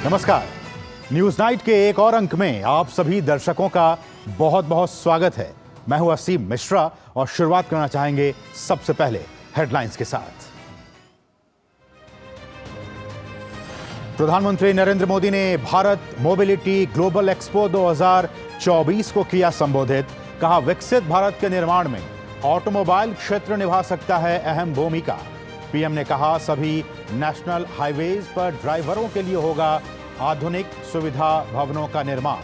नमस्कार। News night के एक और अंक में आप सभी दर्शकों का बहुत बहुत स्वागत है। मैं हूं असीम मिश्रा और शुरुआत करना चाहेंगे सबसे पहले हेडलाइंस के साथ। प्रधानमंत्री नरेंद्र मोदी ने भारत मोबिलिटी ग्लोबल एक्सपो 2024 को किया संबोधित। कहा, विकसित भारत के निर्माण में ऑटोमोबाइल क्षेत्र निभा सकता है अहम भूमिका। पीएम ने कहा, सभी नेशनल हाईवेज पर ड्राइवरों के लिए होगा आधुनिक सुविधा भवनों का निर्माण।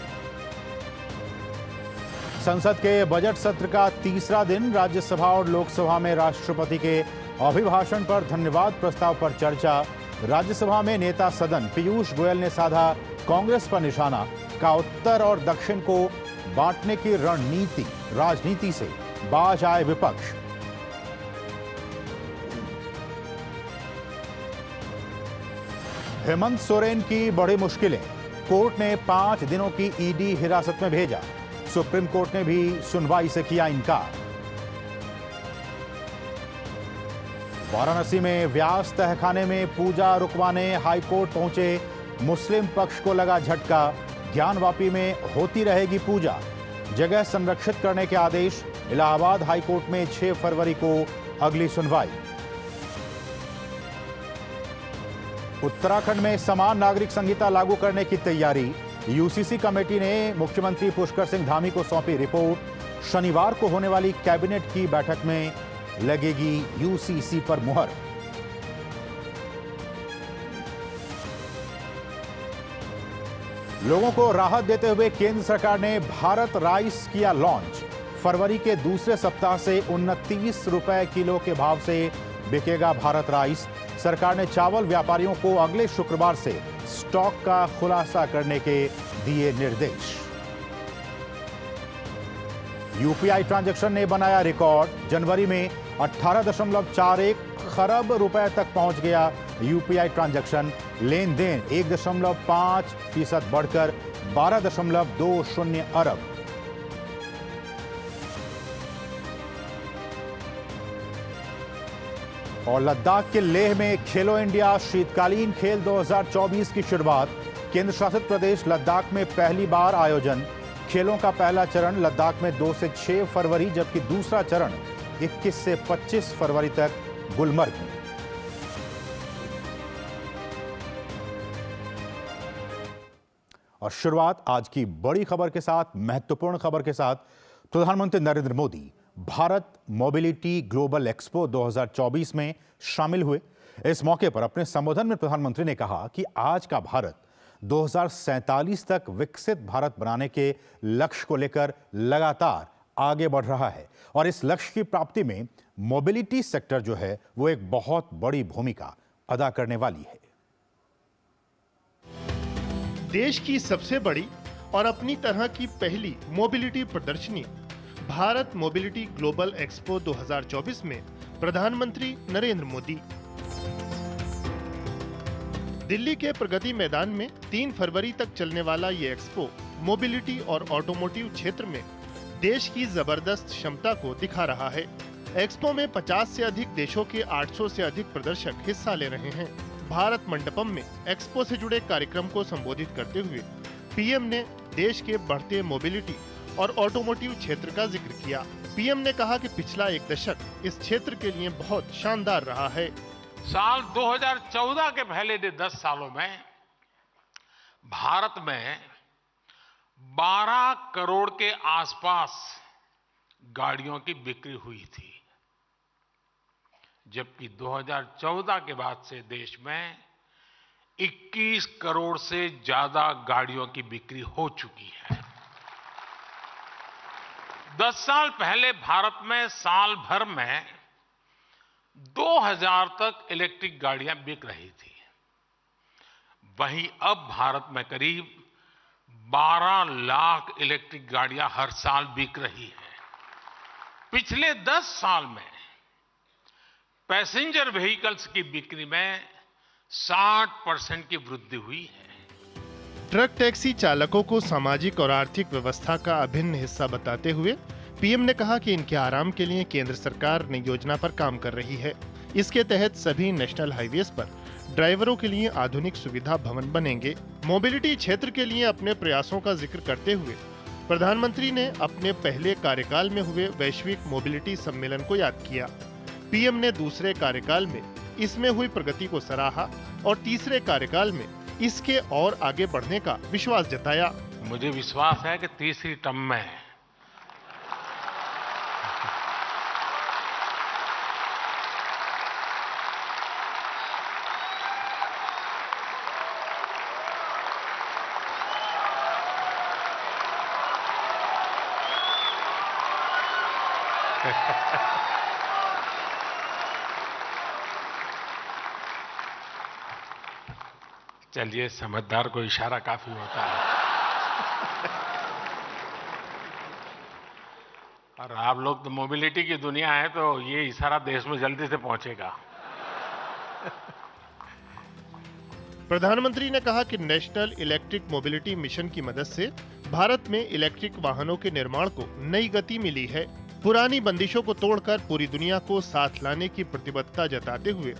संसद के बजट सत्र का तीसरा दिन, राज्यसभा और लोकसभा में राष्ट्रपति के अभिभाषण पर धन्यवाद प्रस्ताव पर चर्चा। राज्यसभा में नेता सदन पीयूष गोयल ने साधा कांग्रेस पर निशाना। का उत्तर और दक्षिण को बांटने की राजनीति से बाज आए विपक्ष। हेमंत सोरेन की बड़ी मुश्किलें, कोर्ट ने 5 दिनों की ईडी हिरासत में भेजा। सुप्रीम कोर्ट ने भी सुनवाई से किया इनकार। वाराणसी में व्यास तहखाने में पूजा रुकवाने हाईकोर्ट पहुंचे मुस्लिम पक्ष को लगा झटका। ज्ञानवापी में होती रहेगी पूजा, जगह संरक्षित करने के आदेश। इलाहाबाद हाईकोर्ट में 6 फरवरी को अगली सुनवाई। उत्तराखंड में समान नागरिक संहिता लागू करने की तैयारी। यूसीसी कमेटी ने मुख्यमंत्री पुष्कर सिंह धामी को सौंपी रिपोर्ट। शनिवार को होने वाली कैबिनेट की बैठक में लगेगी यूसीसी पर मुहर। लोगों को राहत देते हुए केंद्र सरकार ने भारत राइस किया लॉन्च। फरवरी के दूसरे सप्ताह से 29 रुपए किलो के भाव से बिकेगा भारत राइस। सरकार ने चावल व्यापारियों को अगले शुक्रवार से स्टॉक का खुलासा करने के दिए निर्देश। यूपीआई ट्रांजैक्शन ने बनाया रिकॉर्ड। जनवरी में 18.41 खरब रुपए तक पहुंच गया यूपीआई ट्रांजैक्शन। लेन देन 1.5% बढ़कर 12.20 अरब। और लद्दाख के लेह में खेलो इंडिया शीतकालीन खेल 2024 की शुरुआत। केंद्र शासित प्रदेश लद्दाख में पहली बार आयोजन। खेलों का पहला चरण लद्दाख में 2 से 6 फरवरी, जबकि दूसरा चरण 21 से 25 फरवरी तक गुलमर्ग में। और शुरुआत आज की बड़ी खबर के साथ, महत्वपूर्ण खबर के साथ। प्रधानमंत्री Narendra Modi Bharat mobility global expo 2024 में शामिल हुए। इस मौके पर अपने संबोधन में प्रधानमंत्री ने कहा कि आज का भारत 2047 तक विकसित भारत बनाने के लक्ष्य को लेकर लगातार आगे बढ़ रहा है और इस लक्ष्य की प्राप्ति में मोबिलिटी सेक्टर जो है वो एक बहुत बड़ी भूमिका अदा करने वाली है। देश की सबसे बड़ी और अपनी तरह की पहली मोबिलिटी प्रदर्शनी भारत मोबिलिटी ग्लोबल एक्सपो 2024 में प्रधानमंत्री नरेंद्र मोदी। दिल्ली के प्रगति मैदान में 3 फरवरी तक चलने वाला ये एक्सपो मोबिलिटी और ऑटोमोटिव क्षेत्र में देश की जबरदस्त क्षमता को दिखा रहा है। एक्सपो में 50 से अधिक देशों के 800 से अधिक प्रदर्शक हिस्सा ले रहे हैं। भारत मंडपम में एक्सपो से जुड़े कार्यक्रम को संबोधित करते हुए पीएम ने देश के बढ़ते मोबिलिटी और ऑटोमोटिव क्षेत्र का जिक्र किया। पीएम ने कहा कि पिछला एक दशक इस क्षेत्र के लिए बहुत शानदार रहा है। साल 2014 के पहले 10 सालों में भारत में 12 करोड़ के आसपास गाड़ियों की बिक्री हुई थी, जबकि 2014 के बाद से देश में 21 करोड़ से ज्यादा गाड़ियों की बिक्री हो चुकी है। 10 साल पहले भारत में साल भर में 2000 तक इलेक्ट्रिक गाड़ियां बिक रही थी। वहीं अब भारत में करीब 12 लाख इलेक्ट्रिक गाड़ियां हर साल बिक रही है। पिछले 10 साल में पैसेंजर व्हीकल्स की बिक्री में 60% की वृद्धि हुई है। ट्रक टैक्सी चालकों को सामाजिक और आर्थिक व्यवस्था का अभिन्न हिस्सा बताते हुए पीएम ने कहा कि इनके आराम के लिए केंद्र सरकार ने योजना पर काम कर रही है। इसके तहत सभी नेशनल हाईवेज पर ड्राइवरों के लिए आधुनिक सुविधा भवन बनेंगे। मोबिलिटी क्षेत्र के लिए अपने प्रयासों का जिक्र करते हुए प्रधानमंत्री ने अपने पहले कार्यकाल में हुए वैश्विक मोबिलिटी सम्मेलन को याद किया। पीएम ने दूसरे कार्यकाल में इसमें हुई प्रगति को सराहा और तीसरे कार्यकाल में इसके और आगे बढ़ने का विश्वास जताया। मुझे विश्वास है कि तीसरी टर्म में चलिए, समझदार को इशारा काफी होता है। और आप लोग तो मोबिलिटी की दुनिया है, तो ये इशारा देश में जल्दी से पहुंचेगा। प्रधानमंत्री ने कहा कि नेशनल इलेक्ट्रिक मोबिलिटी मिशन की मदद से भारत में इलेक्ट्रिक वाहनों के निर्माण को नई गति मिली है। पुरानी बंदिशों को तोड़कर पूरी दुनिया को साथ लाने की प्रतिबद्धता जताते हुए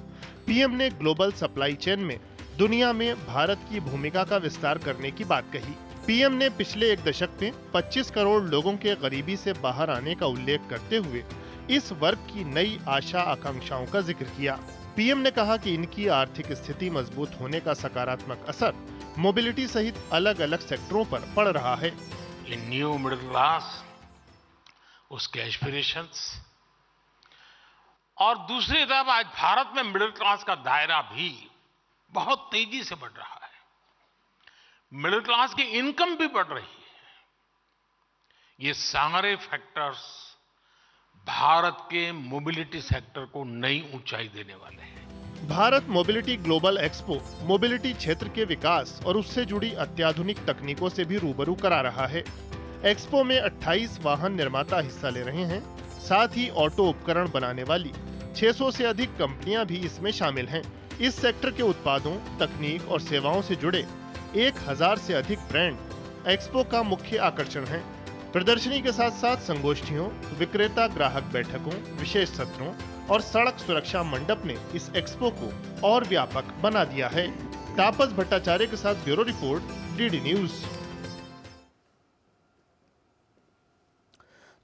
पीएम ने ग्लोबल सप्लाई चेन में दुनिया में भारत की भूमिका का विस्तार करने की बात कही। पीएम ने पिछले एक दशक में 25 करोड़ लोगों के गरीबी से बाहर आने का उल्लेख करते हुए इस वर्ग की नई आशा आकांक्षाओं का जिक्र किया। पीएम ने कहा कि इनकी आर्थिक स्थिति मजबूत होने का सकारात्मक असर मोबिलिटी सहित अलग अलग सेक्टरों पर पड़ रहा है। ये न्यू मिडिल क्लास, उसके एस्पिरेशंस, और दूसरी तरफ आज भारत में मिडिल क्लास का दायरा भी बहुत तेजी से बढ़ रहा है। मिडिल क्लास की इनकम भी बढ़ रही है। ये सारे फैक्टर्स भारत के मोबिलिटी सेक्टर को नई ऊंचाई देने वाले हैं। Bharat mobility global expo mobility क्षेत्र के विकास और उससे जुड़ी अत्याधुनिक तकनीकों से भी रूबरू करा रहा है। एक्सपो में 28 वाहन निर्माता हिस्सा ले रहे हैं। साथ ही ऑटो उपकरण बनाने वाली 600 से अधिक कंपनियां भी इसमें शामिल हैं। इस सेक्टर के उत्पादों, तकनीक और सेवाओं से जुड़े 1000 से अधिक ब्रांड एक्सपो का मुख्य आकर्षण हैं। प्रदर्शनी के साथ साथ संगोष्ठियों, विक्रेता ग्राहक बैठकों, विशेष सत्रों और सड़क सुरक्षा मंडप ने इस एक्सपो को और व्यापक बना दिया है। तापस भट्टाचार्य के साथ ब्यूरो रिपोर्ट, डीडी न्यूज।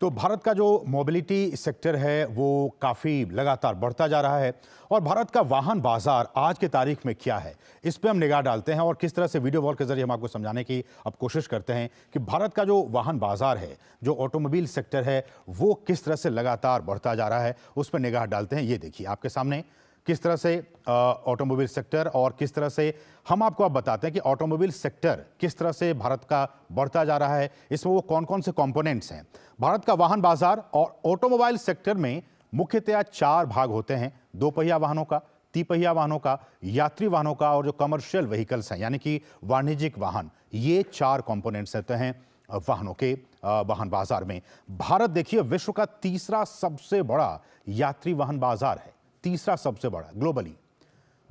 तो भारत का जो मोबिलिटी सेक्टर है वो काफ़ी लगातार बढ़ता जा रहा है और भारत का वाहन बाजार आज के तारीख में क्या है, इस पे हम निगाह डालते हैं और किस तरह से वीडियो वॉल के जरिए हम आपको समझाने की अब कोशिश करते हैं कि भारत का जो वाहन बाजार है, जो ऑटोमोबाइल सेक्टर है, वो किस तरह से लगातार बढ़ता जा रहा है, उस पर निगाह डालते हैं। ये देखिए आपके सामने किस तरह से ऑटोमोबाइल सेक्टर और किस तरह से हम आपको अब बताते हैं कि ऑटोमोबाइल सेक्टर किस तरह से भारत का बढ़ता जा रहा है, इसमें वो कौन कौन से कंपोनेंट्स हैं। भारत का वाहन बाजार और ऑटोमोबाइल सेक्टर में मुख्यतया 4 भाग होते हैं: 2 पहिया वाहनों का, 3 पहिया वाहनों का, यात्री वाहनों का और जो कमर्शियल व्हीकल्स हैं यानी कि वाणिज्यिक वाहन। ये 4 कंपोनेंट्स रहते हैं वाहनों के वाहन बाजार में। भारत देखिए विश्व का तीसरा सबसे बड़ा यात्री वाहन बाजार है, तीसरा सबसे बड़ा ग्लोबली।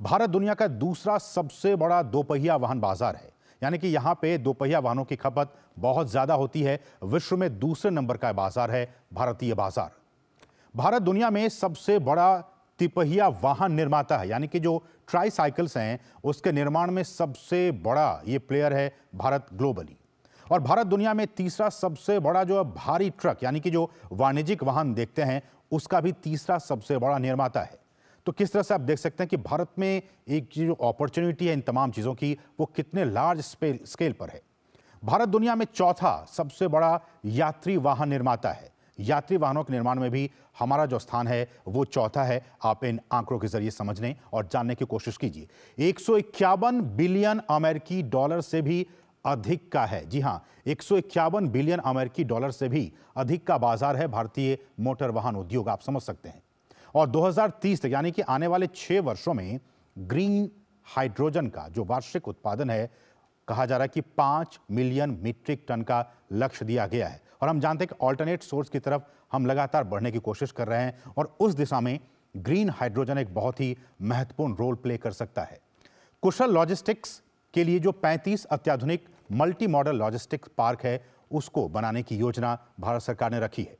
भारत दुनिया का दूसरा सबसे बड़ा 2 पहिया वाहन बाजार है, यानी कि यहां पे 2 पहिया वाहनों की खपत बहुत ज्यादा होती है। विश्व में दूसरे नंबर का बाजार है भारतीय बाजार। भारत दुनिया में सबसे बड़ा तिपहिया वाहन निर्माता है, यानी कि जो ट्राईसाइकिल्स हैं उसके निर्माण में सबसे बड़ा ये प्लेयर है भारत ग्लोबली। और भारत दुनिया में तीसरा सबसे बड़ा जो भारी ट्रक यानी कि जो वाणिज्यिक वाहन देखते हैं उसका भी तीसरा सबसे बड़ा निर्माता है। तो किस तरह से आप देख सकते हैं कि भारत में एक जो अपॉर्चुनिटी है इन तमाम चीज़ों की वो कितने लार्ज स्केल पर है। भारत दुनिया में चौथा सबसे बड़ा यात्री वाहन निर्माता है। यात्री वाहनों के निर्माण में भी हमारा जो स्थान है वो चौथा है। आप इन आंकड़ों के जरिए समझने और जानने की कोशिश कीजिए। 151 बिलियन अमेरिकी डॉलर से भी अधिक का है, जी हां, 151 बिलियन अमेरिकी डॉलर से भी अधिक का बाजार है भारतीय मोटर वाहन उद्योग, आप समझ सकते हैं। और 2030 तक यानी कि आने वाले 6 वर्षों में ग्रीन हाइड्रोजन का जो वार्षिक उत्पादन है, कहा जा रहा है कि 5 मिलियन मीट्रिक टन का लक्ष्य दिया गया है। और हम जानते हैं कि ऑल्टरनेट सोर्स की तरफ हम लगातार बढ़ने की कोशिश कर रहे हैं और उस दिशा में ग्रीन हाइड्रोजन एक बहुत ही महत्वपूर्ण रोल प्ले कर सकता है। कुशल लॉजिस्टिक्स के लिए जो 35 अत्याधुनिक मल्टी मॉडल लॉजिस्टिक्स पार्क है उसको बनाने की योजना भारत सरकार ने रखी है।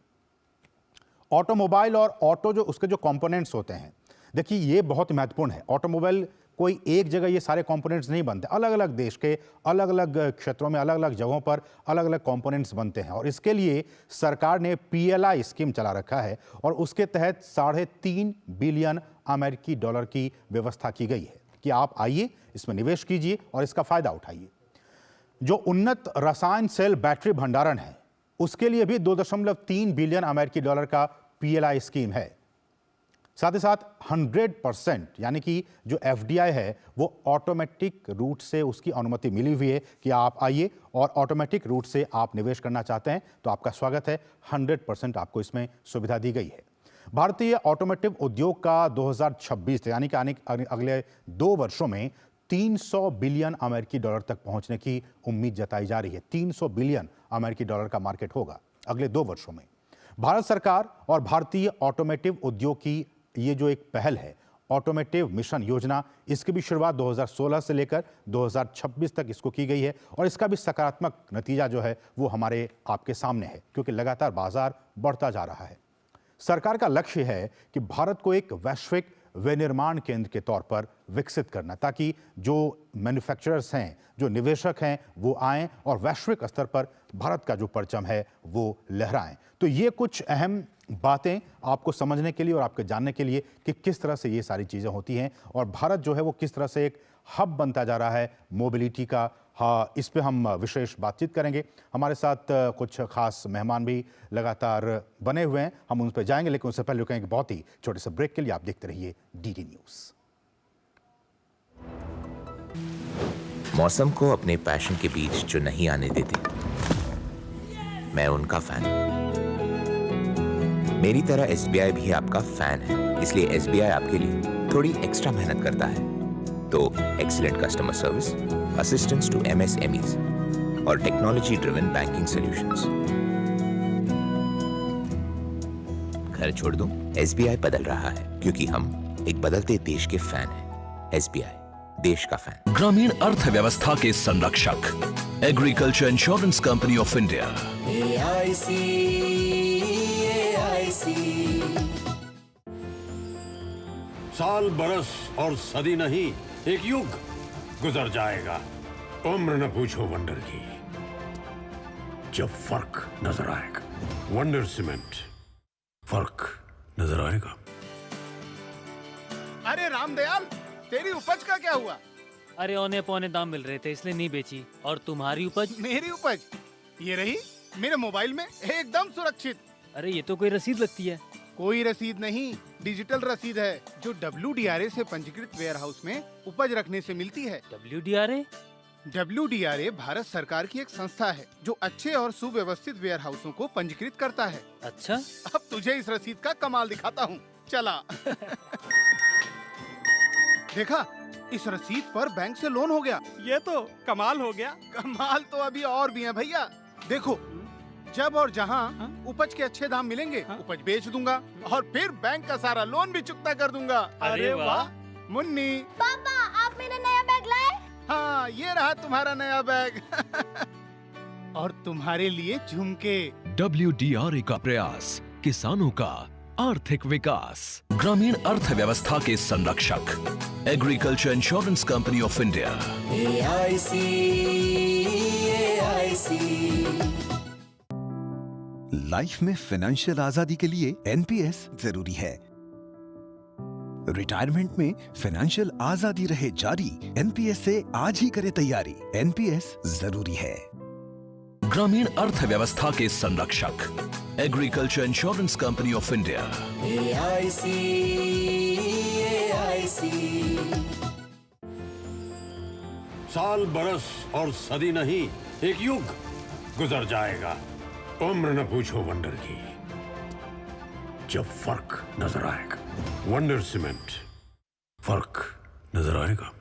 ऑटोमोबाइल और ऑटो जो उसके जो कंपोनेंट्स होते हैं, देखिए ये बहुत महत्वपूर्ण है। ऑटोमोबाइल कोई एक जगह ये सारे कंपोनेंट्स नहीं बनते, अलग अलग देश के अलग अलग क्षेत्रों में अलग अलग जगहों पर अलग अलग कंपोनेंट्स बनते हैं। और इसके लिए सरकार ने PLI स्कीम चला रखा है और उसके तहत $3.5 बिलियन अमेरिकी डॉलर की व्यवस्था की गई है कि आप आइए, इसमें निवेश कीजिए और इसका फायदा उठाइए। जो उन्नत रसायन सेल बैटरी भंडारण है उसके लिए भी $2.3 बिलियन अमेरिकी डॉलर का PLI स्कीम है। साथ ही साथ 100% यानी कि जो FDI है वो ऑटोमेटिक रूट से उसकी अनुमति मिली हुई है कि आप आइए और ऑटोमेटिक रूट से आप निवेश करना चाहते हैं तो आपका स्वागत है। 100% आपको इसमें सुविधा दी गई है। भारतीय ऑटोमोटिव उद्योग का 2026 यानी कि अगले 2 वर्षों में 300 बिलियन अमेरिकी डॉलर तक पहुंचने की उम्मीद जताई जा रही है। 300 बिलियन अमेरिकी डॉलर का मार्केट होगा अगले 2 वर्षों में। भारत सरकार और भारतीय ऑटोमोटिव उद्योग की ये जो एक पहल है ऑटोमोटिव मिशन योजना, इसकी भी शुरुआत 2016 से लेकर 2026 तक इसको की गई है और इसका भी सकारात्मक नतीजा जो है वो हमारे आपके सामने है क्योंकि लगातार बाजार बढ़ता जा रहा है। सरकार का लक्ष्य है कि भारत को एक वैश्विक विनिर्माण केंद्र के तौर पर विकसित करना, ताकि जो मैन्युफैक्चरर्स हैं, जो निवेशक हैं, वो आएं और वैश्विक स्तर पर भारत का जो परचम है वो लहराएं। तो ये कुछ अहम बातें आपको समझने के लिए और आपके जानने के लिए कि किस तरह से ये सारी चीज़ें होती हैं और भारत जो है वो किस तरह से एक हब बनता जा रहा है मोबिलिटी का। हाँ, इस पे हम विशेष बातचीत करेंगे। हमारे साथ कुछ खास मेहमान भी लगातार बने हुए हैं, हम उन पर जाएंगे, लेकिन उससे पहले रुकेंगे बहुत ही छोटे से ब्रेक के लिए। आप देखते रहिए DD न्यूज़। मौसम को अपने पैशन के बीच जो नहीं आने देते, मैं उनका फैन हूं। मेरी तरह SBI भी आपका फैन है, इसलिए SBI आपके लिए थोड़ी एक्स्ट्रा मेहनत करता है। तो excellent customer service, assistance to MSMEs और टेक्नोलॉजी ड्रिवन बैंकिंग सॉल्यूशंस। घर छोड़ दूं, SBI बदल रहा है क्योंकि हम एक बदलते देश के फैन हैं। SBI, देश का फैन। ग्रामीण अर्थव्यवस्था के संरक्षक, agriculture insurance company of India. AIC। साल, बरस और सदी नहीं, एक युग गुजर जाएगा। उम्र न पूछो वंडर की, जब फर्क नजर आएगा। वंडर सीमेंट, फर्क नजर आएगा। अरे रामदयाल, तेरी उपज का क्या हुआ? अरे औने पौने दाम मिल रहे थे इसलिए नहीं बेची। और तुम्हारी उपज? मेरी उपज ये रही मेरे मोबाइल में एकदम सुरक्षित। अरे ये तो कोई रसीद लगती है। कोई रसीद नहीं, डिजिटल रसीद है जो WDRA से पंजीकृत वेयर हाउस में उपज रखने से मिलती है। WDRA? WDRA भारत सरकार की एक संस्था है जो अच्छे और सुव्यवस्थित वेयर हाउसों को पंजीकृत करता है। अच्छा, अब तुझे इस रसीद का कमाल दिखाता हूँ, चला। देखा, इस रसीद पर बैंक से लोन हो गया। ये तो कमाल हो गया। कमाल तो अभी और भी है भैया। देखो, जब और जहाँ उपज के अच्छे दाम मिलेंगे उपज बेच दूंगा और फिर बैंक का सारा लोन भी चुकता कर दूंगा। अरे वाह। मुन्नी, पापा, आप मेरा नया बैग लाए? हाँ, ये रहा तुम्हारा नया बैग। और तुम्हारे लिए झुमके। WDRA का प्रयास, किसानों का आर्थिक विकास। ग्रामीण अर्थव्यवस्था के संरक्षक, agriculture insurance company of India. AIC। Life में फाइनेंशियल आजादी के लिए NPS जरूरी है। रिटायरमेंट में फाइनेंशियल आजादी रहे जारी, NPS से आज ही करे तैयारी। NPS जरूरी है। ग्रामीण अर्थव्यवस्था के संरक्षक, agriculture insurance company of India. AIC। साल, बरस और सदी नहीं, एक युग गुजर जाएगा। उम्र न पूछो वंडर की, जब फर्क नजर आएगा। वंडर सीमेंट, फर्क नजर आएगा।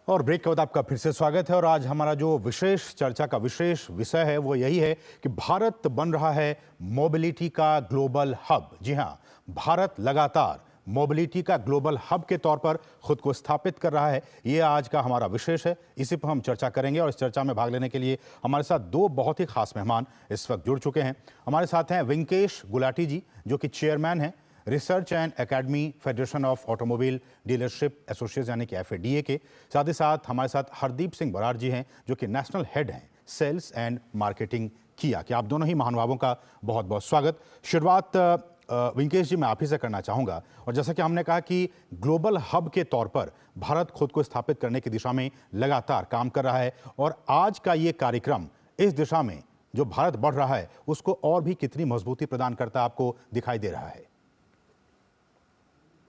और ब्रेक के बाद आपका फिर से स्वागत है। और आज हमारा जो विशेष चर्चा का विशेष विषय है वो यही है कि भारत बन रहा है मोबिलिटी का ग्लोबल हब। जी हाँ, भारत लगातार मोबिलिटी का ग्लोबल हब के तौर पर खुद को स्थापित कर रहा है। ये आज का हमारा विशेष है, इसी पर हम चर्चा करेंगे। और इस चर्चा में भाग लेने के लिए हमारे साथ 2 बहुत ही खास मेहमान इस वक्त जुड़ चुके हैं। हमारे साथ हैं वेंकेश गुलाटी जी, जो कि चेयरमैन हैं research and academy federation of automobile dealership association यानी कि FADA के। साथ ही साथ हमारे साथ हरदीप सिंह बरार जी हैं जो कि नेशनल हेड हैं सेल्स एंड मार्केटिंग किया। कि आप दोनों ही महानुभावों का बहुत बहुत स्वागत। शुरुआत विंकेश जी मैं आप ही से करना चाहूँगा। और जैसा कि हमने कहा कि ग्लोबल हब के तौर पर भारत खुद को स्थापित करने की दिशा में लगातार काम कर रहा है और आज का ये कार्यक्रम इस दिशा में जो भारत बढ़ रहा है उसको और भी कितनी मजबूती प्रदान करता आपको दिखाई दे रहा है?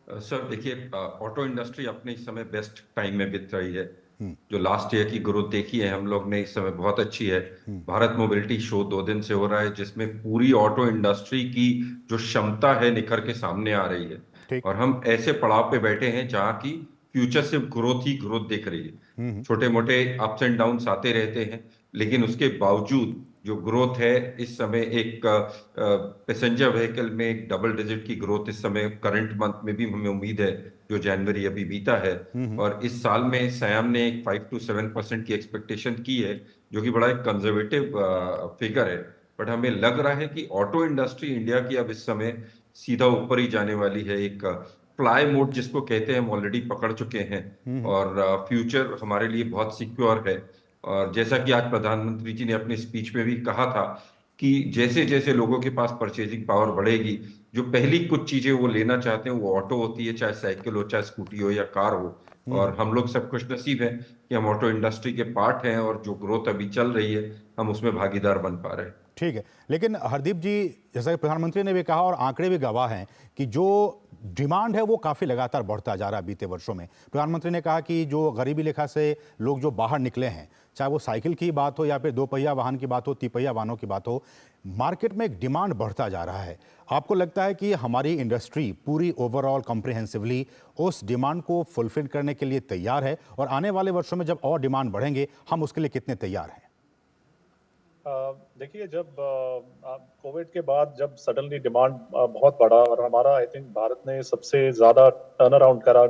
सर देखिए, ऑटो इंडस्ट्री अपने इस समय बेस्ट टाइम में बीत रही है। जो लास्ट ईयर की ग्रोथ देखी है हम लोग ने इस समय बहुत अच्छी है। भारत मोबिलिटी शो 2 दिन से हो रहा है जिसमें पूरी ऑटो इंडस्ट्री की जो क्षमता है निखर के सामने आ रही है और हम ऐसे पड़ाव पे बैठे हैं जहाँ की फ्यूचर से ग्रोथ ही ग्रोथ दिख रही है। छोटे मोटे अप्स एंड डाउन्स आते रहते हैं लेकिन उसके बावजूद जो ग्रोथ है इस समय एक पैसेंजर व्हीकल में एक डबल डिजिट की ग्रोथ इस समय करंट मंथ में भी हमें उम्मीद है जो जनवरी अभी बीता है। और इस साल में सयाम ने एक 5 to 7% की एक्सपेक्टेशन की है जो कि बड़ा एक कंजर्वेटिव फिगर है। बट हमें लग रहा है कि ऑटो इंडस्ट्री इंडिया की अब इस समय सीधा ऊपर ही जाने वाली है। एक फ्लाई मोड जिसको कहते हैं हम ऑलरेडी पकड़ चुके हैं और फ्यूचर हमारे लिए बहुत सिक्योर है। और जैसा कि आज प्रधानमंत्री जी ने अपने स्पीच में भी कहा था कि जैसे जैसे लोगों के पास परचेजिंग पावर बढ़ेगी जो पहली कुछ चीजें वो लेना चाहते हैं वो ऑटो होती है, चाहे साइकिल हो, चाहे स्कूटी हो या कार हो। और हम लोग सब खुश नसीब हैं कि हम ऑटो इंडस्ट्री के पार्ट हैं और जो ग्रोथ अभी चल रही है हम उसमें भागीदार बन पा रहे हैं। ठीक है, लेकिन हरदीप जी जैसा कि प्रधानमंत्री ने भी कहा और आंकड़े भी गवाह हैं कि जो डिमांड है वो काफ़ी लगातार बढ़ता जा रहा है बीते वर्षों में। प्रधानमंत्री ने कहा कि जो गरीबी रेखा से लोग जो बाहर निकले हैं, चाहे वो साइकिल की बात हो या फिर 2 पहिया वाहन की बात हो, 3 पहिया वाहनों की बात हो, मार्केट में एक डिमांड बढ़ता जा रहा है। आपको लगता है कि हमारी इंडस्ट्री पूरी ओवरऑल कॉम्प्रिहेंसिवली उस डिमांड को फुलफिल करने के लिए तैयार है और आने वाले वर्षों में जब और डिमांड बढ़ेंगे हम उसके लिए कितने तैयार हैं? देखिए, जब कोविड के बाद जब सडनली डिमांड बहुत बढ़ा और हमारा आई थिंक भारत ने सबसे ज्यादा टर्न अराउंड करा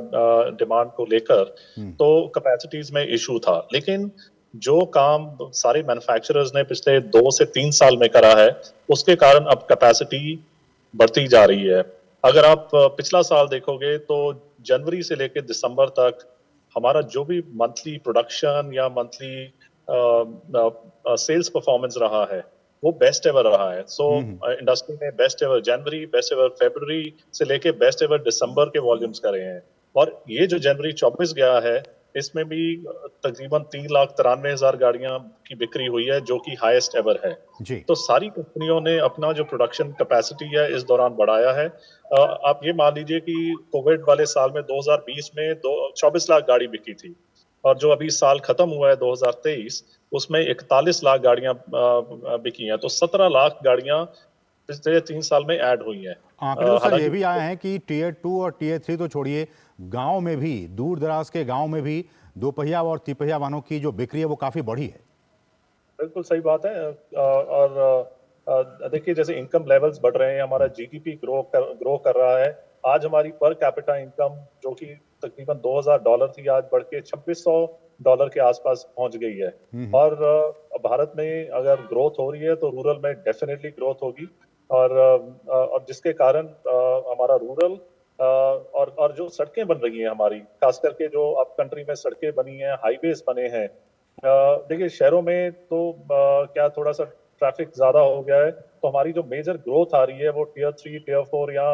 डिमांड को लेकर, तो कैपेसिटीज में इशू था। लेकिन जो काम सारे मैन्युफैक्चरर्स ने पिछले 2 से 3 साल में करा है उसके कारण अब कैपेसिटी बढ़ती जा रही है। अगर आप पिछला साल देखोगे तो जनवरी से लेकर दिसंबर तक हमारा जो भी मंथली प्रोडक्शन या मंथली सेल्स परफॉर्मेंस रहा है वो बेस्ट एवर रहा है। सो इंडस्ट्री ने बेस्ट एवर जनवरी, बेस्ट एवर फरवरी से लेके बेस्ट एवर दिसंबर के वॉल्यूम्स करे हैं। और ये जो जनवरी 24 गया है इसमें भी तकरीबन 3,93,000 गाड़ियां की बिक्री हुई है जो कि हाईएस्ट एवर है जी। तो सारी कंपनियों ने अपना जो प्रोडक्शन कैपेसिटी है इस दौरान बढ़ाया है। आप ये मान लीजिए कि कोविड वाले साल में 2020 में 24 लाख गाड़ी बिकी थी और जो अभी साल खत्म हुआ है 2023 उसमें 41 लाख गाड़ियां बिकी हैं। तो 17 लाख गाड़ियां पिछले 3 साल में ऐड हुई हैं। आंकड़े तो सर ये भी आए हैं कि टियर 2 और टियर 3 तो छोड़िए, गांव में भी, दूर दराज के गांव में भी 2 पहिया और 3 पहिया वाहनों की जो बिक्री है वो काफी बढ़ी है। बिल्कुल सही बात है। और देखिए जैसे इनकम लेवल्स बढ़ रहे हैं, हमारा जीडीपी ग्रो कर रहा है। आज हमारी पर कैपिटा इनकम जो कि तकरीबन $2,000 थी आज बढ़ के $2,600 के आसपास पहुंच गई है। और भारत में अगर ग्रोथ हो रही है तो रूरल में डेफिनेटली ग्रोथ होगी और जिसके कारण हमारा रूरल और जो सड़कें बन रही हैं हमारी, खास करके जो अब कंट्री में सड़कें बनी हैं, हाईवेज बने हैं। देखिए शहरों में तो क्या थोड़ा सा ट्रैफिक ज्यादा हो गया है तो हमारी जो मेजर ग्रोथ आ रही है वो टियर 3, टियर 4 या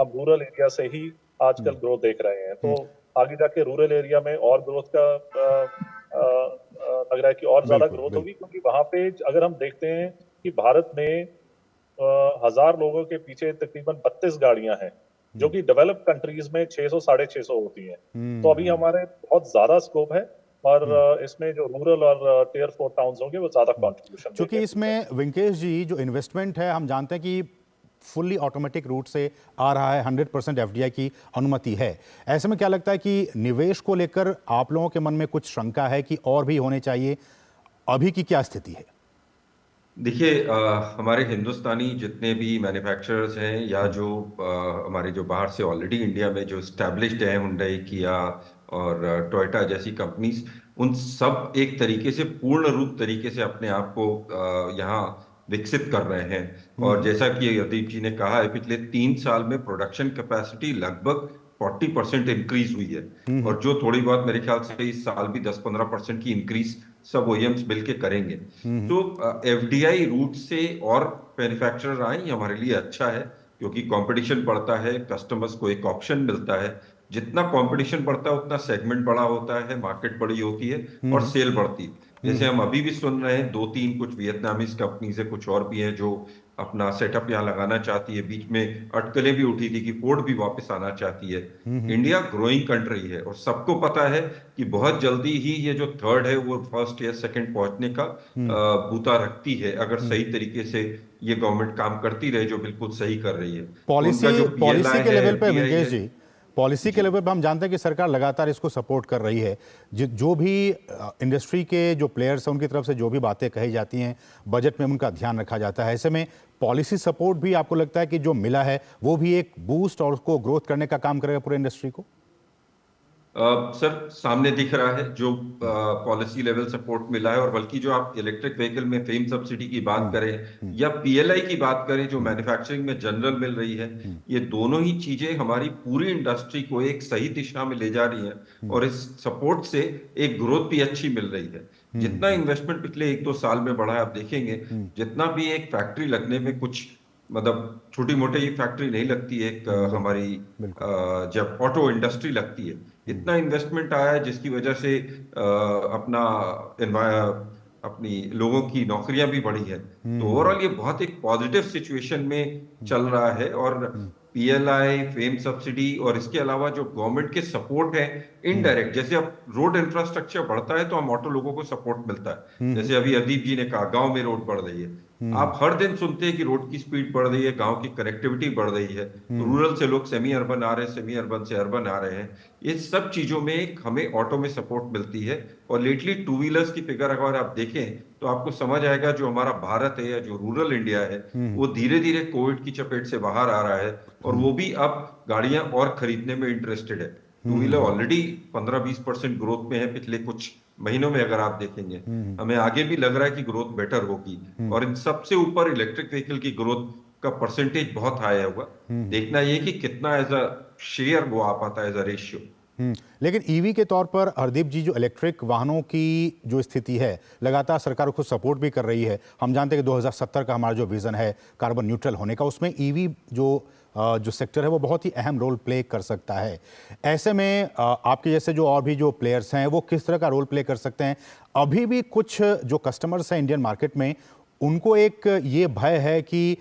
हम रूरल एरिया से ही आजकल ग्रोथ देख रहे हैं। तो आगे जाके रूरल एरिया में और ग्रोथ का लग रहा है कि और ज्यादा ग्रोथ होगी, क्योंकि वहां पे अगर हम देखते हैं कि भारत में 1000 लोगों के पीछे तकरीबन 32 गाड़ियां हैं जो कि डेवलप्ड कंट्रीज में 600-650 होती हैं। तो अभी हमारे बहुत ज्यादा स्कोप है और इसमें जो रूरल और टियर 4 टाउन्स होंगे वो ज्यादा कंट्रीब्यूशन। क्योंकि इसमें विंकेश जी जो इन्वेस्टमेंट है हम जानते हैं कि फुल्ली ऑटोमेटिक रूट से आ रहा है, 100% एफडीआई की अनुमति है। ऐसे में क्या लगता है कि निवेश को लेकर आप लोगों के मन में कुछ शंका है कि और भी होने चाहिए? अभी की क्या स्थिति है? देखिए हमारे हिंदुस्तानी जितने भी मैन्युफैक्चरर्स हैं या जो हमारे जो बाहर से ऑलरेडी इंडिया में जो स्टैब्लिश्ड हैं, हुंडई, किया और टोयोटा जैसी कंपनीज, उन सब एक तरीके से पूर्ण रूप तरीके से अपने आप को यहाँ विकसित कर रहे हैं। और जैसा कि अदीप जी ने कहा है, पिछले 3 साल में प्रोडक्शन कैपेसिटी लगभग 40% इंक्रीज हुई है, और जो थोड़ी बहुत मेरे ख्याल से इस साल भी 10-15% की इंक्रीज सब ओईएम्स मिलके करेंगे। तो एफडीआई रूट से और मैन्युफैक्चरर आए, ये हमारे लिए अच्छा है, क्योंकि कंपटीशन बढ़ता है, कस्टमर्स को एक ऑप्शन मिलता है। जितना कंपटीशन बढ़ता है उतना सेगमेंट बड़ा होता है, मार्केट बड़ी होती है और सेल बढ़ती है। जैसे हम अभी भी सुन रहे हैं 2-3 कुछ वियतनामीज कंपनीज है, कुछ और भी है जो अपना सेटअप यहाँ लगाना चाहती है। बीच में अटकलें भी उठी थी कि फोर्ड भी वापस आना चाहती है। इंडिया ग्रोइंग कंट्री है और सबको पता है कि बहुत जल्दी ही ये जो थर्ड है वो फर्स्ट या सेकंड पहुंचने का बूता रखती है, अगर सही तरीके से ये गवर्नमेंट काम करती रहे, जो बिल्कुल सही कर रही है। पॉलिसी के लेवल पे विकेश जी, पॉलिसी के लेवल पर हम जानते हैं कि सरकार लगातार इसको सपोर्ट कर रही है। जो भी इंडस्ट्री के जो प्लेयर्स हैं उनकी तरफ से जो भी बातें कही जाती हैं, बजट में उनका ध्यान रखा जाता है। ऐसे में पॉलिसी सपोर्ट भी आपको लगता है कि जो मिला है वो भी एक बूस्ट और उसको ग्रोथ करने का काम करेगा पूरे इंडस्ट्री को? सर, सामने दिख रहा है जो पॉलिसी लेवल सपोर्ट मिला है, और बल्कि जो आप इलेक्ट्रिक व्हीकल में फेम सब्सिडी की बात करें या पीएलआई की बात करें जो मैन्युफैक्चरिंग में जनरल मिल रही है, ये दोनों ही चीजें हमारी पूरी इंडस्ट्री को एक सही दिशा में ले जा रही हैं, और इस सपोर्ट से एक ग्रोथ भी अच्छी मिल रही है। जितना इन्वेस्टमेंट पिछले 1-2 साल में बढ़ा है, आप देखेंगे जितना भी एक फैक्ट्री लगने में कुछ मतलब छोटी मोटी फैक्ट्री नहीं लगती, एक हमारी जब ऑटो इंडस्ट्री लगती है, इतना इन्वेस्टमेंट आया है जिसकी वजह से अपनी लोगों की नौकरियां भी बढ़ी है। तो ओवरऑल ये बहुत एक पॉजिटिव सिचुएशन में चल रहा है। और पीएलआई, फेम सब्सिडी और इसके अलावा जो गवर्नमेंट के सपोर्ट है इनडायरेक्ट, जैसे अब रोड इंफ्रास्ट्रक्चर बढ़ता है तो हम ऑटो लोगों को सपोर्ट मिलता है। जैसे अभी अदीप जी ने कहा गांव में रोड बढ़ रही है, आप हर दिन सुनते हैं कि रोड की स्पीड बढ़ रही है, गांव की कनेक्टिविटी बढ़ रही है, रूरल से लोग सेमी अर्बन आ रहे हैं, सेमी अर्बन से अर्बन आ रहे हैं। ये सब चीजों में हमें ऑटो में सपोर्ट मिलती है। और लेटली 2 व्हीलर्स की फिगर अगर आप देखें तो आपको समझ आएगा जो हमारा भारत है या जो रूरल इंडिया है वो धीरे धीरे कोविड की चपेट से बाहर आ रहा है, और वो भी अब गाड़ियां और खरीदने में इंटरेस्टेड है। 2 व्हीलर ऑलरेडी 15-20% ग्रोथ में है पिछले कुछ महीनों में, अगर आप देखेंगे हमें आगे भी लग रहा है कि ग्रोथ बेटर होगी। और इन सबसे ऊपर इलेक्ट्रिक व्हीकल की ग्रोथ का परसेंटेज बहुत हाई होगा। देखना ये कि कितना एज अ शेयर वो आ पाता है एज अ रेशियो। लेकिन ईवी के तौर पर हरदीप जी, जो इलेक्ट्रिक वाहनों की जो स्थिति है, लगातार सरकार उसको सपोर्ट भी कर रही है। हम जानते हैं कि 2070 का हमारा जो विजन है कार्बन न्यूट्रल होने का, उसमें ईवी जो सेक्टर है वो बहुत ही अहम रोल प्ले कर सकता है। ऐसे में आपके जैसे जो और भी जो प्लेयर्स हैं वो किस तरह का रोल प्ले कर सकते हैं? अभी भी कुछ जो कस्टमर्स हैं इंडियन मार्केट में, उनको एक ये भय है कि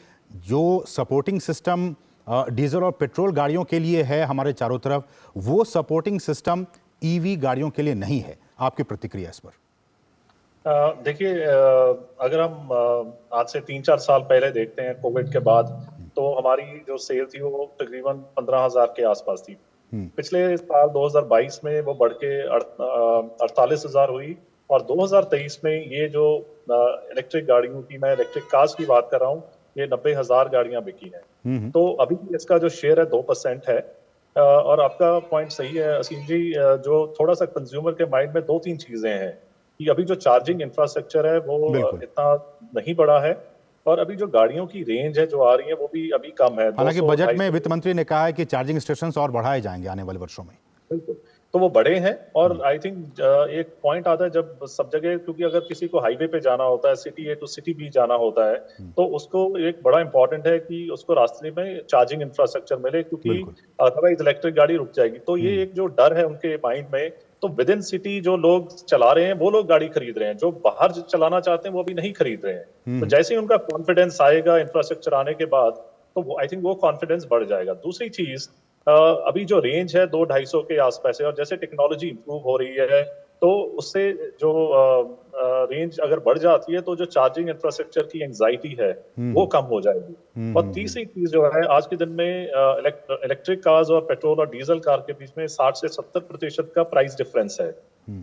जो सपोर्टिंग सिस्टम डीजल और पेट्रोल गाड़ियों के लिए है हमारे चारों तरफ, वो सपोर्टिंग सिस्टम ईवी गाड़ियों के लिए नहीं है। आपकी प्रतिक्रिया इस पर? देखिए, अगर हम आज से 3-4 साल पहले देखते हैं कोविड के बाद, तो हमारी जो सेल थी वो तकरीबन 15,000 के आसपास थी। पिछले साल 2022 में वो बढ़ के 48,000 हुई, और 2023 में ये जो इलेक्ट्रिक गाड़ियों की, मैं इलेक्ट्रिक कार्स की बात कर रहा हूँ, ये 90,000 गाड़ियां बिकी हैं। तो अभी इसका जो शेयर है 2% है। और आपका पॉइंट सही है असीम जी, जो थोड़ा सा कंज्यूमर के माइंड में 2-3 चीजें हैं कि अभी जो चार्जिंग इंफ्रास्ट्रक्चर है वो इतना नहीं बड़ा है, और अभी जो गाड़ियों की रेंज है जो आ रही है वो भी अभी कम है। हालांकि बजट में वित्त मंत्री ने कहा है कि चार्जिंग स्टेशन और बढ़ाए जाएंगे आने वाले वर्षों में। बिल्कुल, तो वो बड़े हैं। और आई थिंक एक पॉइंट आता है जब सब जगह, क्योंकि अगर किसी को हाईवे पे जाना होता है, सिटी ए टू सिटी भी जाना होता है, तो उसको एक बड़ा इंपॉर्टेंट है कि उसको रास्ते में चार्जिंग इंफ्रास्ट्रक्चर मिले, क्योंकि अदरवाइज इलेक्ट्रिक गाड़ी रुक जाएगी। तो ये एक जो डर है उनके माइंड में, तो विद इन सिटी जो लोग चला रहे हैं वो लोग गाड़ी खरीद रहे हैं, जो बाहर चलाना चाहते हैं वो अभी नहीं खरीद रहे हैं। तो जैसे ही उनका कॉन्फिडेंस आएगा इंफ्रास्ट्रक्चर आने के बाद, तो आई थिंक वो कॉन्फिडेंस बढ़ जाएगा। दूसरी चीज, अभी जो रेंज है 200-250 के आसपास है, और जैसे टेक्नोलॉजी इंप्रूव हो रही है तो उससे जो रेंज अगर बढ़ जाती है तो जो चार्जिंग इंफ्रास्ट्रक्चर की एंजाइटी है वो कम हो जाएगी। और तीसरी चीज जो है, आज के दिन में इलेक्ट्रिक कार्स और पेट्रोल और डीजल कार के बीच में 60 से 70% का प्राइस डिफरेंस है।